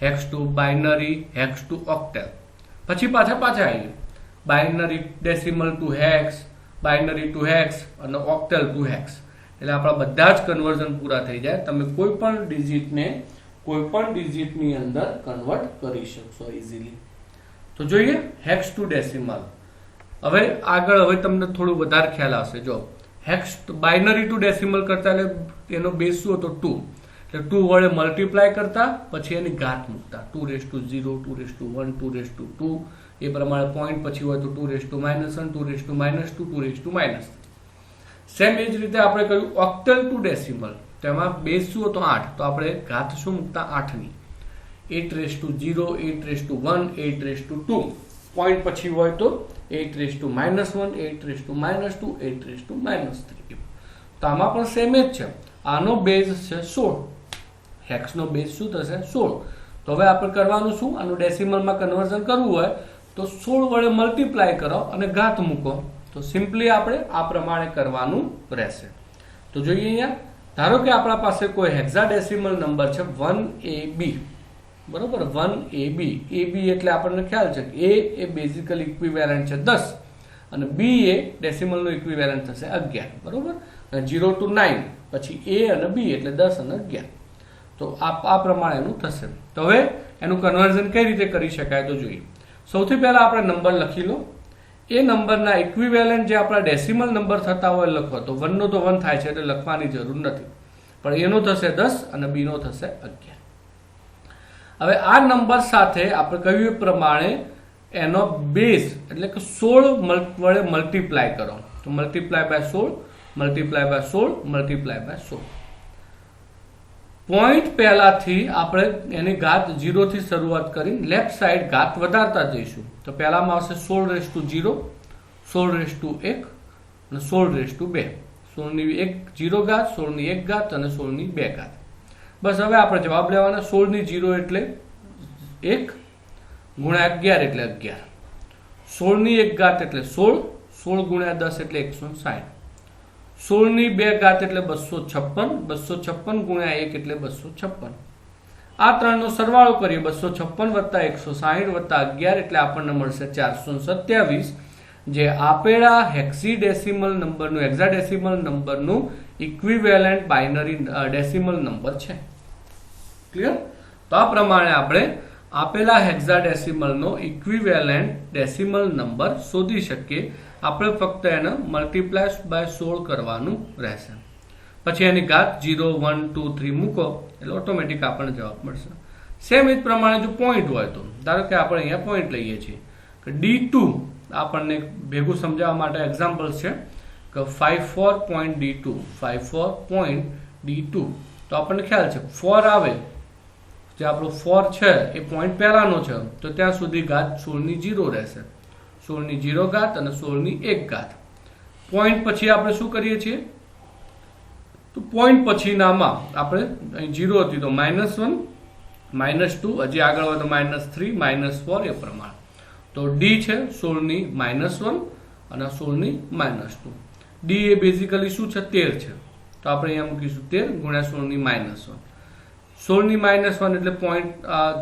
hex to binary, hex to octal. પછી પાછા આવીએ binary decimal to hex, binary to hex અને ઓક્ટેલ ટુ હેક્સ. એટલે આપણા બધા જ કન્વર્ઝન પૂરા થઈ જાય. તમે કોઈ પણ ડિજિટને કોઈ પણ ડિજિટની અંદર કન્વર્ટ કરી શકશો ઇઝીલી. તો જોઈએ હેક્સ ટુ ડેસિમલ. હવે આગળ તમને થોડું વધારે ખ્યાલ આવશે. જો હેક્સ બાઇનરી ટુ ડેસિમલ કરતા એટલે એનો બેઝ શું હતો 2. એટલે 2 વડે મલ્ટીપ્લાય કરતા પછી એની ઘાત મૂકતા, 2 to 0, 2 to 1, 2 to 2. એ પ્રમાણે પોઈન્ટ પછી હોય તો 2 to -1, 2 to -2, 2 to -3. સેમ એ જ રીતે આપણે કહ્યું ઓક્ટલ ટુ ડેસિમલ. તેમાં બેઝ શું હતો 8. તો આપણે ઘાત શું મૂકતા 8ની, 8 to 0, 8 to 1, 8 to 2. પોઈન્ટ પછી હોય તો 8 to -1, 8 to -2, 8 to -3. તો આમાં પણ સેમ જ છે. આનો બેઝ છે 16. હેક્સનો બેઝ શું થશે 16. તો હવે આપણે કરવાનું શું, આનું ડેસિમલમાં કન્વર્ઝન કરવું હોય તો 16 વડે મલ્ટીપ્લાય કરો અને ઘાત મૂકો. તો સિમ્પલી આપણે આ પ્રમાણે કરવાનું રહેશે. તો જોઈએ અહીંયા, ધારો કે આપણા પાસે કોઈ હેક્સાડેસિમલ નંબર છે 1AB, બરોબર, 1AB. AB એટલે આપણને ખ્યાલ છે કે A એ બેઝિકલી ઇક્વિવેલન્ટ છે 10 અને B એ ડેસિમલનો ઇક્વિવેલન્ટ થશે 11, બરોબર. 0 to 9 પછી A અને B એટલે 10 અને 11. તો આ પ્રમાણે એનું થશે. તો હવે એનું કન્વર્ઝન કઈ રીતે કરી શકાય તો જોઈએ. સૌથી પહેલા આપણે નંબર લખી લો. એ નંબરના ઇક્વિવેલન્ટ જે આપણા ડેસિમલ નંબર થતા હોય લખો. તો 1 નો તો 1 થાય છે એટલે લખવાની જરૂર નથી. પણ એનો થશે 10 અને બીનો થશે 11. હવે આ નંબર સાથે આપણે કહ્યું પ્રમાણે એનો બેઝ એટલે કે 16 વડે મલ્ટીપ્લાય કરો. તો multiply by 16 multiply by 16 multiply by 16. Point પહેલાથી આપણે એની ઘાત 0 થી શરૂઆત કરીને લેફ્ટ સાઈડ ઘાત વધારતા જઈશું. તો પહેલામાં આવશે 16 0, 16 1 અને 16 2. 16 ની 0 ઘાત, 16 ની 1 ઘાત અને 16 ની 2 ઘાત. બસ હવે આપણે જવાબ લેવાના. 16 ની 0 એટલે 1 ગુણ્યા 11 એટલે 11. 16 ની 1 ઘાત એટલે 16, 16 ગુણ્યા 10 એટલે 160. 16 ની 2 ઘાત એટલે 256, 256 ગુણ્યા 1 એટલે 256. આ ત્રણનો સરવાળો કરીએ 256 વત્તા 160 વત્તા 11 એટલે આપણને મળશે 427, જે આપેલા હેક્સાડેસિમલ નંબરનું હેક્સાડેસિમલ નંબરનું ઇક્વિવેલન્ટ બાઇનરી ડેસિમલ નંબર છે. ક્લિયર? તો આ પ્રમાણે આપણે આપેલા હેક્સાડેસિમલનો ઇક્વિવેલન્ટ ડેસિમલ નંબર શોધી શકીએ. આપણે ફક્ત એને મલ્ટીપ્લાય બાય 16 કરવાનું રહેશે. પછી એની ઘાત 0 1 2 3 મૂકો એટલે ઓટોમેટિક આપણને જવાબ મળશે. સેમ એ જ પ્રમાણે જો પોઈન્ટ હોય તો ધારો કે આપણે અહીંયા પોઈન્ટ લઈએ છીએ કે D2, આપણને ભેગું સમજાવવા માટે એક્ઝામ્પલ છે કે 54.D2, 54.D2. તો આપણને ખ્યાલ છે 4 આવે, જે આપણો 4 છે એ પોઈન્ટ પહેલાનો છે, તો ત્યાં સુધી ઘાત 16 ની 0 રહેશે. 16 ની 0 ઘાત અને 16 ની 1 ઘાત. પોઈન્ટ પછી આપણે શું કરીએ છીએ? તો પોઈન્ટ પછીનામાં આપણે અહીં 0 હતી તો -1, -2, હજી આગળ હોય તો -3, -4 એ પ્રમાણે. તો D છે 16 ની -1 અને 16 ની -2. D એ બેઝિકલી શું છે? 13 છે. તો આપણે અહીંયા મૂકીશું 13 ગુણ્યા 16 ની -1. 16 ની -1 એટલે પોઈન્ટ,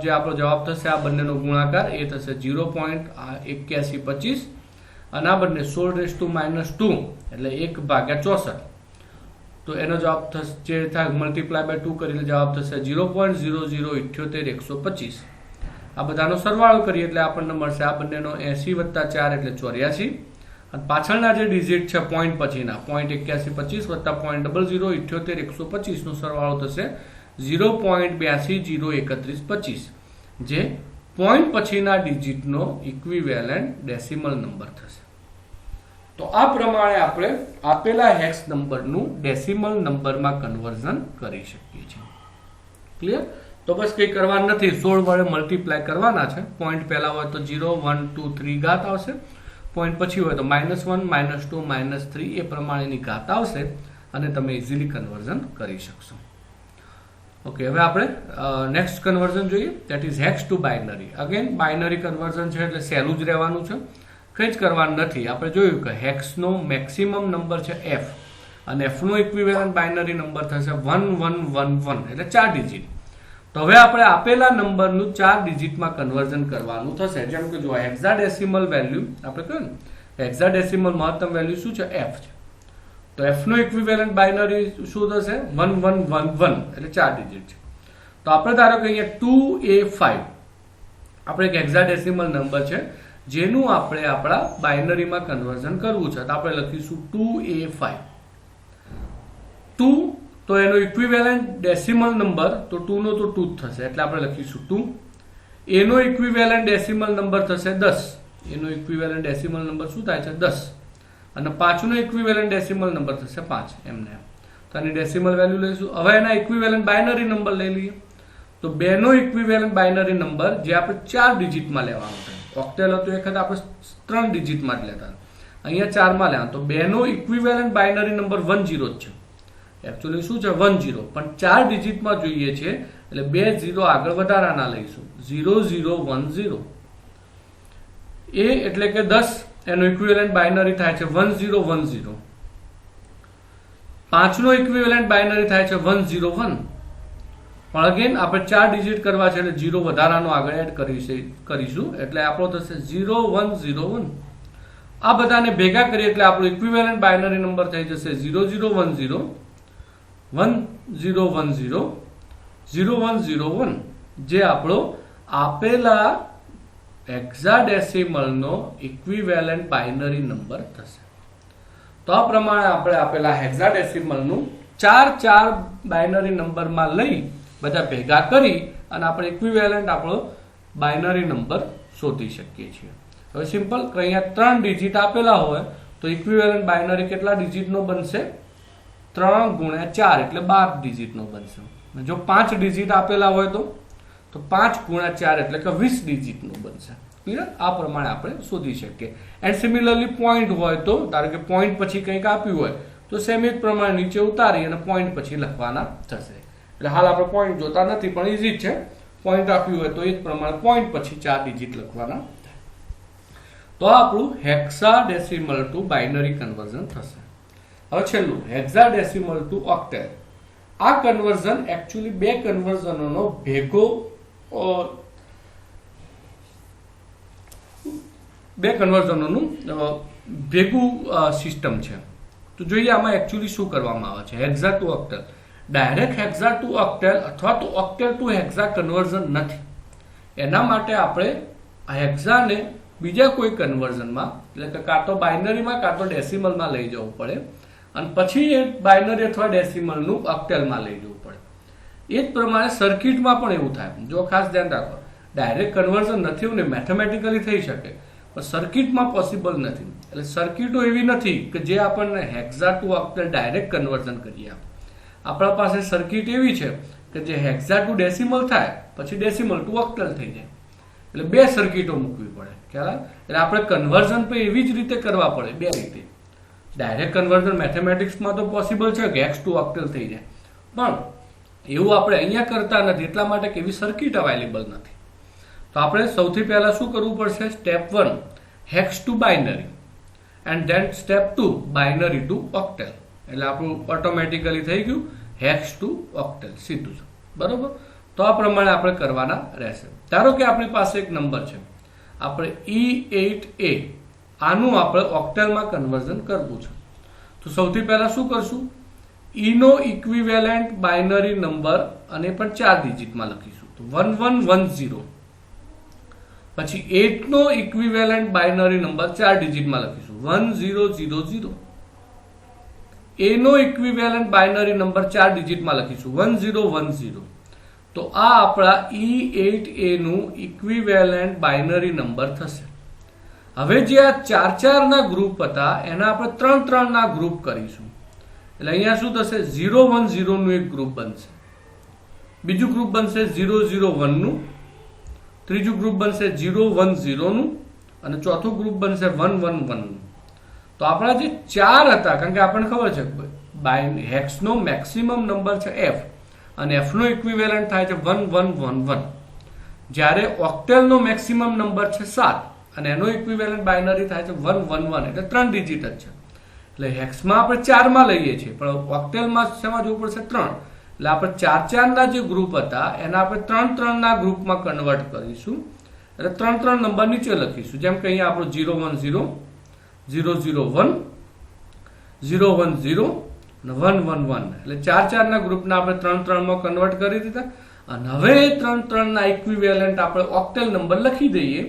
જે આપણો જવાબ થશે આ બંનેનો ગુણાકાર એ થશે 0.8125 અને આ બંને 16 એટલે 1/64. તો એનો જવાબ થશે, જે થાય મલ્ટીપ્લાય બાય 2 કરીને જવાબ થશે 0.0078 આ બધાનો સરવાળો કરીએ એટલે આપણને મળશે આ બંનેનો 80 વત્તા 4 એટલે 84. અને પાછળના જે ડિજિટ છે પોઈન્ટ પછીના 0.8125 વત્તા 0.0078 નો સરવાળો થશે 0.820125, જે પોઈન્ટ પછીના ડિજિટનો ઇક્વિવેલન્ટ ડેસિમલ નંબર થશે. તો આ પ્રમાણે આપણે આપેલા હેક્સ નંબરનું ડેસિમલ નંબરમાં કન્વર્ઝન કરી શકીએ છીએ. ક્લિયર? તો બસ કંઈ કરવાનું નથી, 16 વડે મલ્ટીપ્લાય કરવાના છે. પોઈન્ટ પહેલા હોય તો 0 1 2 3 ઘાત આવશે, પોઈન્ટ પછી હોય તો -1 -2 -3 એ પ્રમાણેની ઘાત આવશે અને તમે ઇઝીલી કન્વર્ઝન કરી શકશો. ઓકે, હવે આપણે નેક્સ્ટ કન્વર્ઝન જોઈએ, that is hex to binary. Again binary conversion છે એટલે સહેલું જ રહેવાનું છે, કંઈ જ કરવાનું નથી. આપણે જોયું કે હેક્સનો મેક્સિમમ નંબર છે f અને fનો ઇક્વિવેલન્ટ બાઇનરી નંબર થશે 1111 એટલે 4 ડિજિટ. તો હવે આપણે આપેલા નંબરનું 4 ડિજિટમાં કન્વર્ઝન કરવાનું થશે. જેમ કે જો હેક્સાડેસિમલ વેલ્યુ આપણે કહ્યું ને, હેક્સાડેસિમલ મહત્તમ વેલ્યુ શું છે? f છે. તો f નો ઇક્વિવેલન્ટ બાઇનરી શું થશે? 1111 એટલે 4 ડિજિટ છે. તો આપણે ધારો કે અહીંયા 2A5 આપણે એક હેક્સાડેસિમલ નંબર છે જેનું આપણે આપણા બાઇનરીમાં કન્વર્ઝન કરવું છે. તો આપણે લખીશું 2A5. 2 તો એનો ઇક્વિવેલન્ટ ડેસિમલ નંબર તો 2 નો તો 2 જ થશે એટલે આપણે લખીશું 2. એનો ઇક્વિવેલન્ટ ડેસિમલ નંબર થશે 10. એનો ઇક્વિવેલન્ટ ડેસિમલ નંબર શું થાય છે? 10. અને 5 નો ઇક્વિવેલન્ટ ડેસિમલ નંબર થશે 5. એમને તો આની ડેસિમલ વેલ્યુ લઈશું. હવે એના ઇક્વિવેલન્ટ બાઇનરી નંબર લઈ લઈએ. તો 2 નો ઇક્વિવેલન્ટ બાઇનરી નંબર જે આપણે 4 ડિજિટમાં લેવાનો છે. ઓક્ટેલ હતો એ વખત આપણે 3 ડિજિટમાં જ લેતા, અહીંયા 4 માં લેવાનું. તો 2 નો ઇક્વિવેલન્ટ બાઇનરી નંબર 10 જ છે. એકચ્યુઅલી શું છે? 10, પણ 4 ડિજિટમાં જોઈએ છે એટલે 2 0 આગળ વધારાના લઈશું. 0010 એ એટલે કે 10 એનો ઇક્વિવેલન્ટ બાઇનરી થાય છે 1010. 5 નો ઇક્વિવેલન્ટ બાઇનરી થાય છે 101. પણ અગેન આપણે 4 ડિજિટ કરવા છે એટલે 0 વધારાનો આગળ એડ કરીશું એટલે આપણો થશે 0101. આ બધાને ભેગા કરીએ એટલે આપણો ઇક્વિવેલન્ટ બાઇનરી નંબર થઈ જશે 0010 1010 0101, જે આપણો આપેલા હેક્સાડેસિમલનો ઇક્વિવેલન્ટ બાઇનરી નંબર થશે. તો આ પ્રમાણે આપણે આપેલા હેક્સાડેસિમલનું ચાર બાઇનરી નંબરમાં લઈ બધા ભેગા કરી અને આપણે ઇક્વિવેલન્ટ આપણો બાઇનરી નંબર શોધી શકીએ છીએ. હવે સિમ્પલ કે અહીંયા 3 ડિજિટ આપેલા હોય તો ઇક્વિવેલન્ટ બાઇનરી કેટલા ડિજિટનો બનશે? 3 ગુણ્યા 4 એટલે 12 ડિજિટનો બનશે. જો 5 ડિજિટ આપેલા હોય તો 5 ગુણ્યા 4 એટલે કે 20 ડિજિટનો બનશે. ક્લિયર? આ પ્રમાણે આપણે શોધી શકીએ. એન્ડ સિમિલરલી પોઈન્ટ હોય તો ધારો કે પોઈન્ટ પછી કંઈક આપ્યું હોય તો સેમ એ જ પ્રમાણે નીચે ઉતારી અને પોઈન્ટ પછી લખવાના થશે. એટલે હાલ આપણે પોઈન્ટ જોતા નથી પણ ઈઝી જ છે. પોઈન્ટ આપ્યું હોય તો એ જ પ્રમાણે પોઈન્ટ પછી 4 ડિજિટ લખવાના. તો આપણું હેક્સાડેસિમલ ટુ બાઇનરી કન્વર્ઝન થશે. હવે છેલ્લું હેક્સાડેસિમલ ટુ ઓક્ટેલ. આ કન્વર્ઝન એકચ્યુઅલી બે કન્વર્ઝનોનો ભેગું સિસ્ટમ છે. તો જોઈએ આમાં એકચ્યુઅલી શું કરવામાં આવે છે. Hexa two ઓક્ટેલ, direct Hexa two ઓક્ટેલ અથવા તો ઓક્ટેલ ટુ હેક્સા કન્વર્ઝન નથી. એના માટે આપણે હેક્સાને બીજા કોઈ કન્વર્ઝનમાં એટલે કે કાં તો બાઇનરીમાં કાં તો ડેસિમલમાં લઈ જવું પડે અને પછી એ બાઇનરી અથવા ડેસિમલનું ઓક્ટેલમાં લઈ જવું પડે. એ જ પ્રમાણે સર્કિટમાં પણ એવું થાય. જો ખાસ ધ્યાન રાખો, ડાયરેક્ટ કન્વર્ઝન નથી ને મેથેમેટિકલી થઈ શકે પણ સર્કિટમાં પોસિબલ નથી. એટલે સર્કિટો એવી નથી કે જે આપણને હેક્સા ટુ ઓક્ટેલ ડાયરેક્ટ કન્વર્ઝન કરીએ. આપણા પાસે સર્કિટ એવી છે કે જે હેક્સા ટુ ડેસિમલ થાય પછી ડેસિમલ ટુ ઓક્ટેલ થઈ જાય. એટલે બે સર્કિટો મૂકવી પડે. ખ્યાલ? એટલે આપણે કન્વર્ઝન પણ એવી જ રીતે કરવા પડે, બે રીતે. ડાયરેક્ટ કન્વર્ઝન મેથેમેટિક્સમાં તો પોસિબલ છે કે હેક્સ ટુ ઓક્ટેલ થઈ જાય પણ એવું આપણે અહીંયા કરતા નથી એટલા માટે કે એવી સર્કિટ અવેલેબલ નથી. તો આપણે સૌથી પહેલા શું કરવું પડશે? Step 1 hex to binary and then step 2 binary to octal. એટલે આપણું ઓટોમેટિકલી થઈ ગયું હેક્સ ટુ ઓક્ટેલ સીધું છે. બરોબર? તો આ પ્રમાણે આપણે કરવાના રહેશે. ધારો કે આપણી પાસે એક નંબર છે, આપણે E8A, આનું આપણે ઓક્ટેલમાં કન્વર્ઝન કરવું છે. તો સૌથી પહેલા શું કરશું? E નો ઇક્વિવેલન્ટ બાઇનરી નંબર અને પણ 4 ડિજિટમાં લખીશું. તો 1110. પછી 8 નો ઇક્વિવેલન્ટ બાઇનરી નંબર 4 ડિજિટમાં લખીશું 1000. A નો ઇક્વિવેલન્ટ બાઇનરી નંબર 4 ડિજિટમાં લખીશું 1010. તો આ આપણા E8A નું ઇક્વિવેલન્ટ બાઇનરી નંબર થશે. હવે જે આ 4 ના ગ્રુપ હતા એના આપણે 3 ના ગ્રુપ કરીશું. એટલે અહીંયા શું થશે? 010 નું એક ગ્રુપ બનશે, બીજું ગ્રુપ બનશે 001 નું, ત્રીજું ગ્રુપ બનશે 010 નું અને ચોથું ગ્રુપ બનશે 111 નું. તો આપણા જે 4 હતા, કારણ કે આપણને ખબર છે હેક્સનો મેક્સિમમ નંબર છે f અને f નો ઇક્વિવેલન્ટ થાય છે 1111. જ્યારે ઓક્ટેલનો મેક્સિમમ નંબર છે 7 અને એનો ઇક્વિવેલન્ટ બાઇનરી થાય છે 111 એટલે 3 ડિજિટ જ છે. એટલે હેક્સમાં આપણે 4 માં લઈએ છીએ પણ ઓક્ટેલમાં શેમાં જવું પડશે? 3. એટલે આપણે 4 ના જે ગ્રુપ હતા એના આપણે 3 ના ગ્રુપમાં કન્વર્ટ કરીશું. એટલે 3 નંબર નીચે લખીશું. જેમ કે અહીંયા આપણું 010, 001, 010 અને 111. એટલે 4 ના ગ્રુપના આપણે 3 માં કન્વર્ટ કરી દીધા. અને હવે 3 ના ઇક્વિવેલન્ટ આપણે ઓક્ટેલ નંબર લખી દઈએ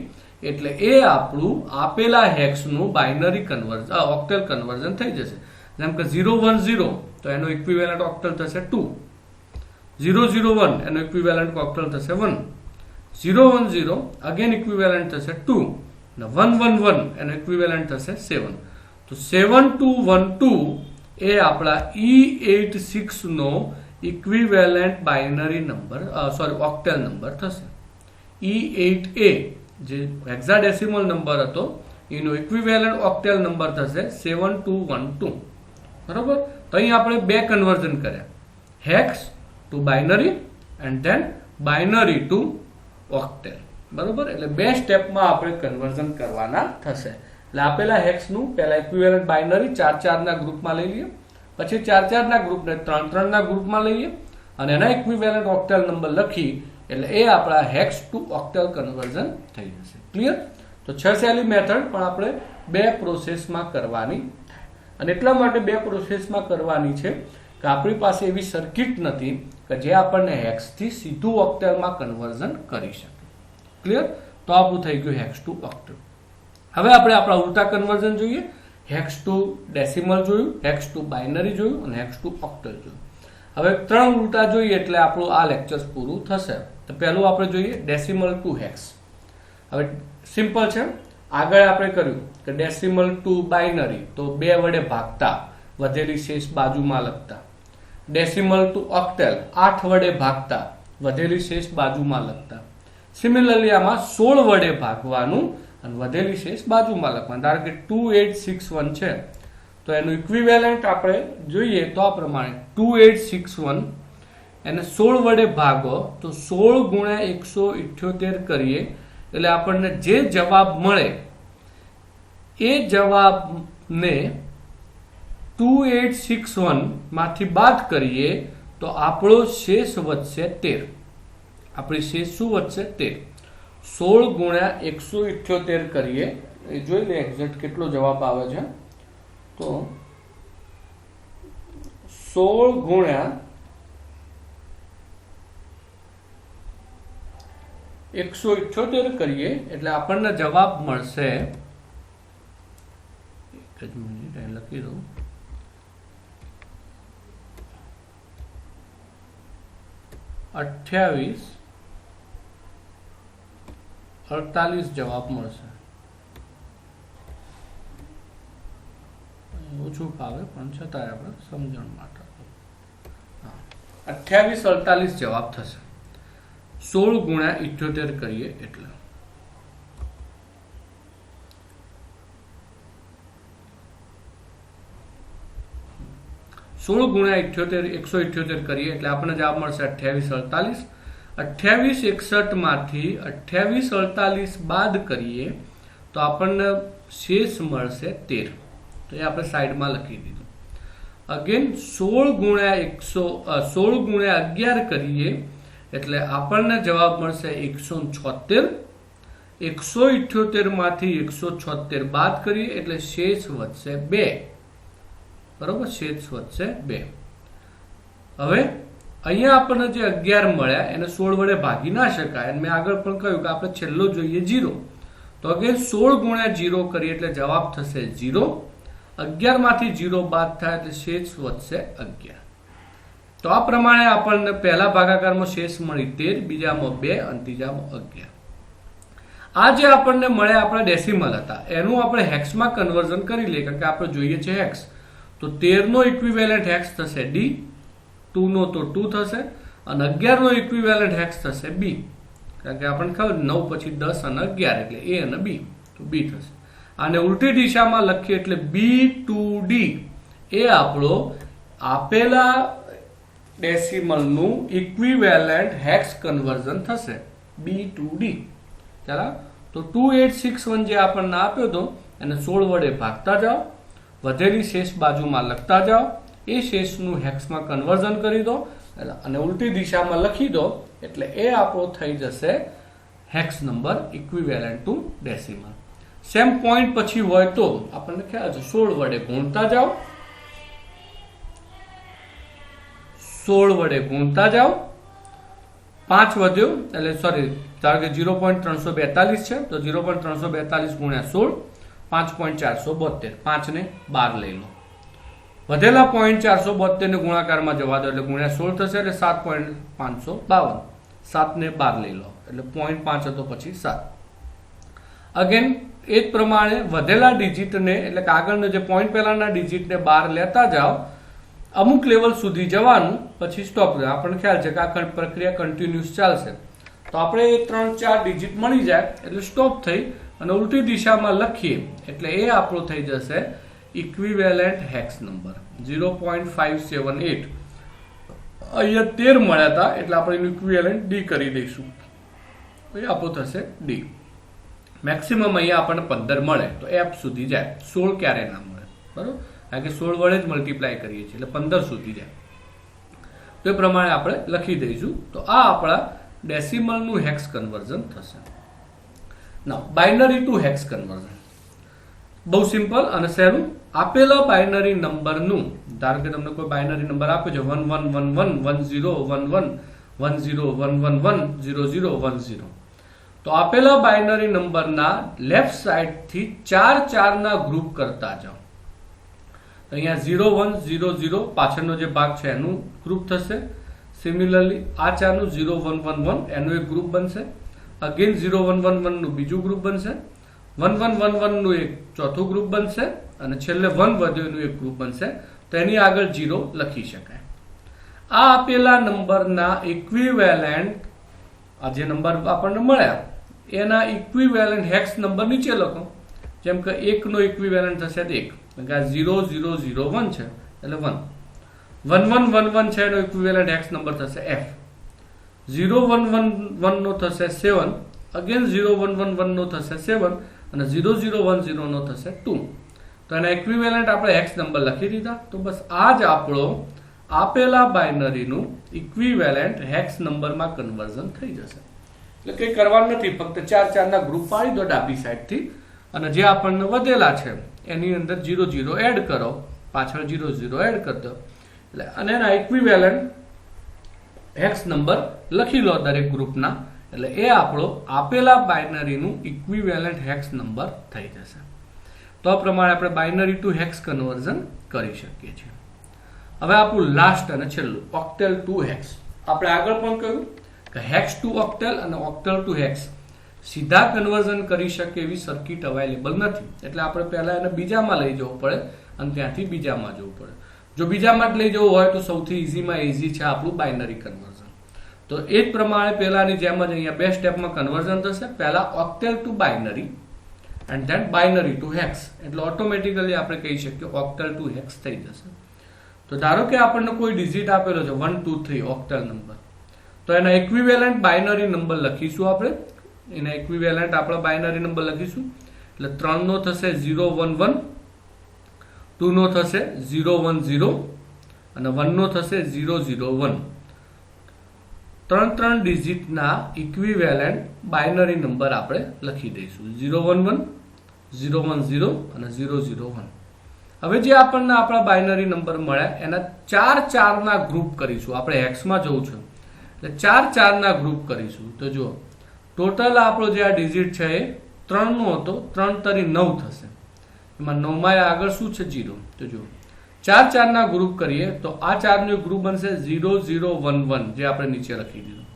એટલે એ આપણું આપેલા હેક્સનું બાઇનરી કન્વર્ઝન ઓક્ટેલ કન્વર્ઝન થઈ જશે. જેમ કે 010 તો એનો ઇક્વિવેલન્ટ ઓક્ટેલ થશે 2, 001 એનો ઇક્વિવેલન્ટ ઓક્ટેલ થશે 1, 010 અગેન ઇક્વિવેલન્ટ થશે 2 અને 111 એનો ઇક્વિવેલન્ટ થશે 7. તો 7212 એ આપણા E86 નો ઇક્વિવેલન્ટ બાઇનરી નંબર ઓક્ટેલ નંબર થશે. E8A જે હેક્સાડેસિમલ નંબર હતો એનો ઇક્વિવેલન્ટ ઓક્ટેલ નંબર થશે 7212. બરોબર? તો અહીં આપણે બે કન્વર્ઝન કર્યા, hex to binary and then binary to octal. બરોબર? એટલે બે સ્ટેપમાં આપણે કન્વર્ઝન કરવાના થશે. એટલે આપેલા હેક્સનું પહેલા ઇક્વિવેલન્ટ બાઇનરી 4 ના ગ્રુપમાં લઈ લઈએ, પછી 4 ના ગ્રુપને 3 ના ગ્રુપમાં લઈએ અને એના ઇક્વિવેલન્ટ ઓક્ટેલ નંબર લખી એટલે એ આપણા હેક્સ ટુ ઓક્ટેલ કન્વર્ઝન થઈ જશે. ક્લિયર? તો 6 સહેલી મેથડ પણ આપણે બે પ્રોસેસમાં કરવાની થાય. અને એટલા માટે બે પ્રોસેસમાં કરવાની છે કે આપણી પાસે એવી સર્કિટ નથી કે જે આપણને હેક્સથી સીધું ઓક્ટેલમાં કન્વર્ઝન કરી શકે. ક્લિયર? તો આપણું થઈ ગયું હેક્સ ટુ ઓક્ટેલ. હવે આપણે આપણા ઉલટા કન્વર્ઝન જોઈએ. હેક્સ ટુ ડેસિમલ જોયું, હેક્સ ટુ બાઇનરી જોયું અને હેક્સ ટુ ઓક્ટેલ જોયું. હવે 3 ઉલટા જોઈએ એટલે આપણું આ લેક્ચર પૂરું થશે. તો પહેલું આપણે જોઈએ ડેસિમલ ટુ હેક્સ. હવે સિમ્પલ છે. આગળ આપણે કર્યું કે ડેસિમલ ટુ બાઇનરી, તો 2 વડે ભાગતા વધેલી શેષ બાજુમાં લખતા. ડેસિમલ ટુ ઓક્ટેલ 8 વડે ભાગતા વધેલી શેષ બાજુમાં લખતા. સિમિલરલી આમાં 16 વડે ભાગવાનું અને વધેલી શેષ બાજુમાં લખવાનું. ધારો કે 2861 છે તો એનું ઇક્વિવેલન્ટ આપણે જોઈએ તો આ પ્રમાણે 2861 એને 16 વડે ભાગો તો 16 ગુણ્યા 178 કરીએ એટલે આપણને જે જવાબ મળે એ જવાબને 2861 માંથી બાદ કરીએ તો આપણો શેષ વધશે 13. આપણી શેષ શું વધશે? 13. 16 ગુણ્યા 178 કરીએ એ જોઈ લે એક્ઝેક્ટ કેટલો જવાબ આવે છે. તો 16 ગુણ્યા 178 કરીએ એટલે આપણને જવાબ મળશે, એક જ મિનિટ લખી દઉં, 2848 જવાબ મળશે. ઓછું ફાવે પણ છતાંય આપણે સમજણ માટે 2848 જવાબ થશે 16 ગુણ્યા 78 કરીએ એટલે. સોળ ગુણ્યા 178 કરીએ એટલે આપણને જવાબ મળશે 2848. 2861 માંથી 2848 બાદ કરીએ તો આપણને શેષ મળશે 13. તો એ આપણે સાઈડમાં લખી દીધું. અગેન 16 ગુણ્યા 11 કરીએ એટલે આપણને જવાબ મળશે 176. 178 માંથી 176 બાદ કરીએ એટલે શેષ વધશે 2. બરોબર, શેષ વધશે 2. હવે અહીંયા આપણને જે 11 મળ્યા એને 16 વડે ભાગી ના શકાય. મેં આગળ પણ કહ્યું કે આપણે છેલ્લો જોઈએ 0. તો અગેન 16 ગુણ્યા 0 કરીએ એટલે જવાબ થશે 0. 11 માંથી 0 બાદ થાય એટલે શેષ વધશે 11. તો આ પ્રમાણે આપણને પહેલા ભાગાકારમાં શેષ મળી 13, બીજામાં 2 અને ત્રીજામાં 11. આ જે આપણને મળ્યા આપણા ડેસિમલ હતા એનું આપણે હેક્સમાં કન્વર્ઝન કરી લઈએ કારણ કે આપણે જોઈએ છે હેક્સ. તો 13 નો ઇક્વિવેલન્ટ હેક્સ થશે D, 2 નો તો 2 થશે અને 11 નો ઇક્વિવેલન્ટ હેક્સ થશે B. કારણ કે આપણને ખબર 9 પછી 10 અને 11 એટલે A અને B, તો B થશે. આને ઉલટી દિશામાં લખીએ એટલે B2D એ આપણો આપેલા ડેસિમલનું ઇક્વિવેલન્ટ હેક્સ કન્વર્ઝન થશે B2D. ચાલો, તો 2861 જે આપણને આપ્યો હતો એને 16 વડે ભાગતા જાઓ, વધેલી શેષ બાજુમાં લખતા જાઓ, એ શેષનું હેક્સમાં કન્વર્ઝન કરી દો અને ઉલટી દિશામાં લખી દો એટલે એ આપણો થઈ જશે hex number equivalent to decimal. Same point પછી હોય તો આપણને ખ્યાલ છે 16 વડે ગુણતા જાઓ, 16 વડે ગુણતા જાઓ, 5 વધ્યો એટલે સોરી ધારો કે 0.342 છે તો 0.342 ગુણ્યા 16 5.472, 5 ને 12 લઈ લો. વધેલા 0.472 ને ગુણાકારમાં જવા દો એટલે ગુણ્યા 16 થશે એટલે 7.552, 7 ને 12 લઈ લો એટલે 0.5 હતો પછી 7. અગેન એ જ પ્રમાણે વધેલા ડિજિટને એટલે કે આગળનો જે પોઈન્ટ પહેલાના ડિજિટને 12 લેતા જાઓ, અમુક લેવલ સુધી જવાનું પછી સ્ટોપ. આપણને ખ્યાલ છે કે આ પ્રક્રિયા કન્ટિન્યુઅસ ચાલશે. તો આપણે એ 3-4 ડિજિટ મળી જાય એટલે સ્ટોપ થઈ અને ઉલટી દિશામાં લખીએ એટલે એ આપણો થઈ જશે ઇક્વિવેલન્ટ હેક્સ નંબર 0.578. અહીંયા 13 મળ્યા હતા એટલે આપણે એનું ઇક્વિવેલન્ટ D કરી દઈશું તો એ આપણો થશે D. મેક્સિમમ અહીંયા આપણને 15 મળે તો F સુધી જાય, 16 ક્યારે ના મળે, બરોબર, કારણ કે 16 વડે જ મલ્ટીપ્લાય કરીએ છીએ એટલે 15 સુધી જાય. તો એ પ્રમાણે આપણે લખી દઈશું. તો આ આપણા ડેસિમલનું હેક્સ કન્વર્ઝન થશે. નાઉ બાઇનરી ટુ હેક્સ કન્વર્ઝન બહુ સિમ્પલ અને સહેલું. આપેલા બાઇનરી નંબરનું, ધારો કે તમને કોઈ બાઇનરી નંબર આપ્યો છે 1111 1011 1011 0010, તો આપેલા બાઇનરી નંબરના લેફ્ટ સાઈડ થી 4 4 ના ગ્રુપ કરતા જાઓ. તો અહીંયા 0 1 0 0 પાછળનો જે ભાગ છે એનું ગ્રુપ થશે. સિમિલરલી આ 4 નું 0 1 1 1 એનું એક ગ્રુપ બનશે. અગેન 0 1 1 1 નું બીજું ગ્રુપ બનશે. 1 1 1 1 નું એક ચોથું ગ્રુપ બનશે અને છેલ્લે 1 વધ્યો એનું એક ગ્રુપ બનશે. તો એની આગળ 0 લખી શકાય. આ આપેલા નંબરના ઇક્વિવેલન્ટ, આ જે નંબર આપણને મળ્યા એના ઇક્વિવેલન્ટ હેક્સ નંબર નીચે લખો. જેમ કે 1 નો ઇક્વિવેલન્ટ થશે 1, કારણ કે આ 0 0 0 1 છે એટલે 1. 1 1 1 1 છે એનો ઇક્વિવેલન્ટ હેક્સ નંબર થશે f. 0 1 1 1 નો થશે 7, અગેન 0 1 1 1 નો થશે 7 અને 0 0 1 0 નો થશે 2. તો એના ઇક્વિવેલન્ટ આપણે હેક્સ નંબર લખી દીધા. તો બસ આ જ આપણો આપેલા બાઇનરીનું ઇક્વિવેલન્ટ હેક્સ નંબરમાં કન્વર્ઝન થઈ જશે. એટલે કંઈ કરવાનું નથી, ફક્ત 4 4 ના ગ્રુપ પાડી દો ડાબી સાઈડથી અને જે આપણને વધેલા છે એની અંદર 0 0 એડ કરો, પાછળ 0 0 એડ કરી દો એટલે અને એના ઇક્વિવેલન્ટ હેક્સ નંબર લખી લો દરેક ગ્રુપના. એટલે એ આપણો આપેલા બાઇનરીનું ઇક્વિવેલન્ટ હેક્સ નંબર થઈ જશે. તો આ પ્રમાણે આપણે બાઇનરી ટુ હેક્સ કન્વર્ઝન કરી શકીએ છીએ. હવે આપણું લાસ્ટ અને છેલ્લું ઓક્ટેલ ટુ હેક્સ. આપણે આગળ પણ કહ્યું કે હેક્સ ટુ ઓક્ટેલ અને ઓક્ટેલ ટુ હેક્સ સીધા કન્વર્ઝન કરી શકે એવી સર્કિટ અવેલેબલ નથી. એટલે આપણે પહેલા એને બીજામાં લઈ જવું પડે અને ત્યાંથી બીજામાં જવું પડે. જો બીજામાં જ લઈ જવું હોય તો સૌથી ઇઝીમાં ઇઝી છે આપણું બાઇનરી કન્વર્ઝન. તો એ જ પ્રમાણે પહેલાની જેમ જ અહીંયા 2 સ્ટેપમાં કન્વર્ઝન થશે. પહેલા octal to binary and then binary to hex. એટલે ઓટોમેટિકલી આપણે કહી શકીએ ઓક્ટેલ ટુ હેક્સ થઈ જશે. તો ધારો કે આપણને કોઈ ડિજિટ આપેલો છે 1 2 3 ઓક્ટેલ નંબર, તો એના ઇક્વિવેલન્ટ બાઇનરી નંબર લખીશું આપણે. એના ઇક્વિવેલન્ટ આપણે બાઇનરી નંબર લખીશું. એટલે 3 નો થશે 0 1 1, 2 નો થશે 0 1 0 અને 1 નો થશે 0 0 1. 3 ડિજિટના ઇક્વિવેલન્ટ બાઇનરી નંબર આપણે લખી દઈશું. 0 1 1, 0 1 0 અને 0 0 1. હવે જે આપણને આપણા બાઇનરી નંબર મળ્યા એના 4 4 ના ગ્રુપ કરીશું. આપણે હેક્સમાં જવું છે એટલે 4 4 ના ગ્રુપ કરીશું. તો જુઓ ટોટલ આપણો જે આ ડિજિટ છે એ 3 નો હતો, 3 તરી 9 થશે. એમાં 9 માં આગળ શું છે 0. તો જુઓ 4 4 ના ગ્રુપ કરીએ તો આ 4 નું ગ્રુપ બનશે 0 0 1 1 જે આપણે નીચે લખી દીધું.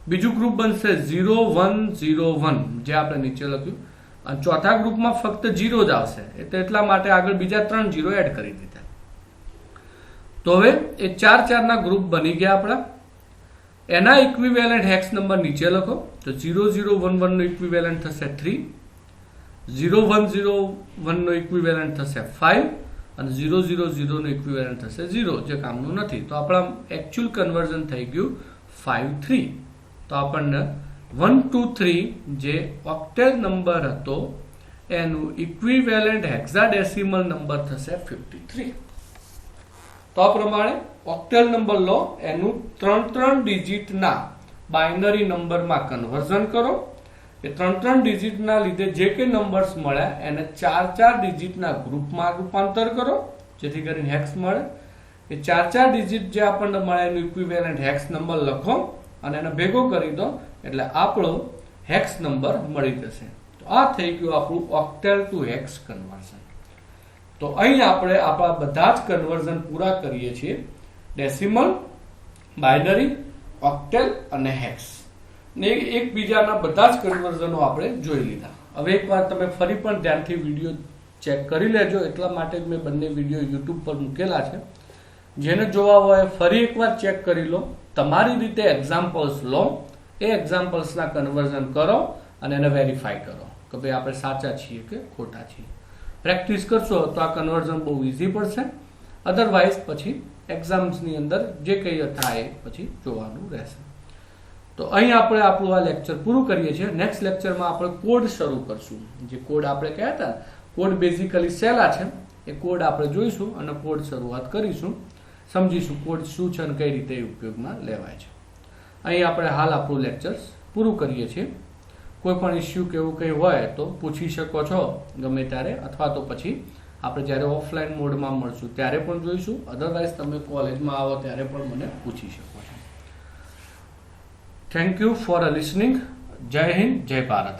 બીજું ગ્રુપ બનશે 0 1 0 1 જે આપણે નીચે લખ્યું. અને ચોથા ગ્રુપમાં ફક્ત 0 જ આવશે એટલે એટલા માટે આગળ બીજા 3 0 એડ કરી દીધા. તો હવે એ 4 4 ના ગ્રુપ બની ગયા આપણા. એના ઇક્વિવેલન્ટ હેક્સ નંબર નીચે લખો. તો 0 0 1 1 નો ઇક્વિવેલન્ટ થશે 3, 0 1 0 1 નો ઇક્વિવેલન્ટ થશે 5 અને 0 0 0 નો ઇક્વિવેલન્ટ થશે 0 જે કામનું નથી. તો આપણા એકચ્યુઅલ કન્વર્ઝન થઈ ગયું 5 3. તો આપણને 1 2 3 જે ઓક્ટેલ નંબર હતો એનું ઇક્વિવેલન્ટ હેક્સાડેસિમલ નંબર થશે 53. તો આ પ્રમાણે ઓક્ટેલ નંબર લો, એનું 3 ડિજિટના બાઇનરી નંબરમાં કન્વર્ઝન કરો. એ 3 ડિજિટના લીધે જે કંઈ નંબર્સ મળ્યા એને 4 4 ડિજિટના ગ્રુપમાં રૂપાંતર કરો જેથી કરીને હેક્સ મળે. એ 4 4 ડિજિટ જે આપણને મળે એનું ઇક્વિવેલન્ટ હેક્સ નંબર લખો અને એને ભેગો કરી દો એટલે આપણો હેક્સ નંબર મળી જશે. તો આ થઈ ગયું આપણું ઓક્ટેલ ટુ હેક્સ કન્વર્ઝન. તો અહીં આપણે આપણા બધા જ કન્વર્ઝન પૂરા કરીએ છીએ. ડેસિમલ, બાઇનરી, ઓક્ટેલ અને હેક્સ ને એકબીજાના બધા જ કન્વર્ઝનો આપણે જોઈ લીધા. હવે એકવાર તમે ફરી પણ ધ્યાનથી વિડીયો ચેક કરી લેજો. એટલા માટે જ મેં બંને વિડીયો યુટ્યુબ પર મૂકેલા છે. જેને જોવા હોય ફરી એકવાર ચેક કરી લો. તમારી રીતે એક્ઝામ્પલ્સ લો, એ એક્ઝામ્પલ્સના કન્વર્ઝન કરો અને એને વેરીફાઈ કરો કે ભાઈ આપણે સાચા છીએ કે ખોટા છીએ. પ્રેક્ટિસ કરશો તો આ કન્વર્ઝન બહુ ઇઝી પડશે. અધરવાઇઝ પછી એક્ઝામ્સની અંદર જે કંઈ થાય પછી જોવાનું રહેશે. તો અહીં આપણે આપણું આ લેક્ચર પૂરું કરીએ છીએ. નેક્સ્ટ લેક્ચરમાં આપણે કોડ શરૂ કરશું. જે કોડ આપણે કહ્યા હતા, કોડ બેઝિકલી સહેલા છે. એ કોડ આપણે જોઈશું અને કોડ શરૂઆત કરીશું, સમજીશું કોડ શું છે અને કઈ રીતે ઉપયોગમાં લેવાય છે. અહીં આપણે હાલ આપણું લેક્ચર પૂરું કરીએ છીએ. કોઈ પણ ઇસ્યુ કે એવું કંઈ હોય તો પૂછી શકો છો ગમે ત્યારે, અથવા તો પછી આપણે જ્યારે ઓફલાઈન મોડમાં મળશું ત્યારે પણ જોઈશું. અધરવાઇઝ તમે કોલેજમાં આવો ત્યારે પણ મને પૂછી શકો છો. Thank you for listening. જય હિન્દ, જય ભારત.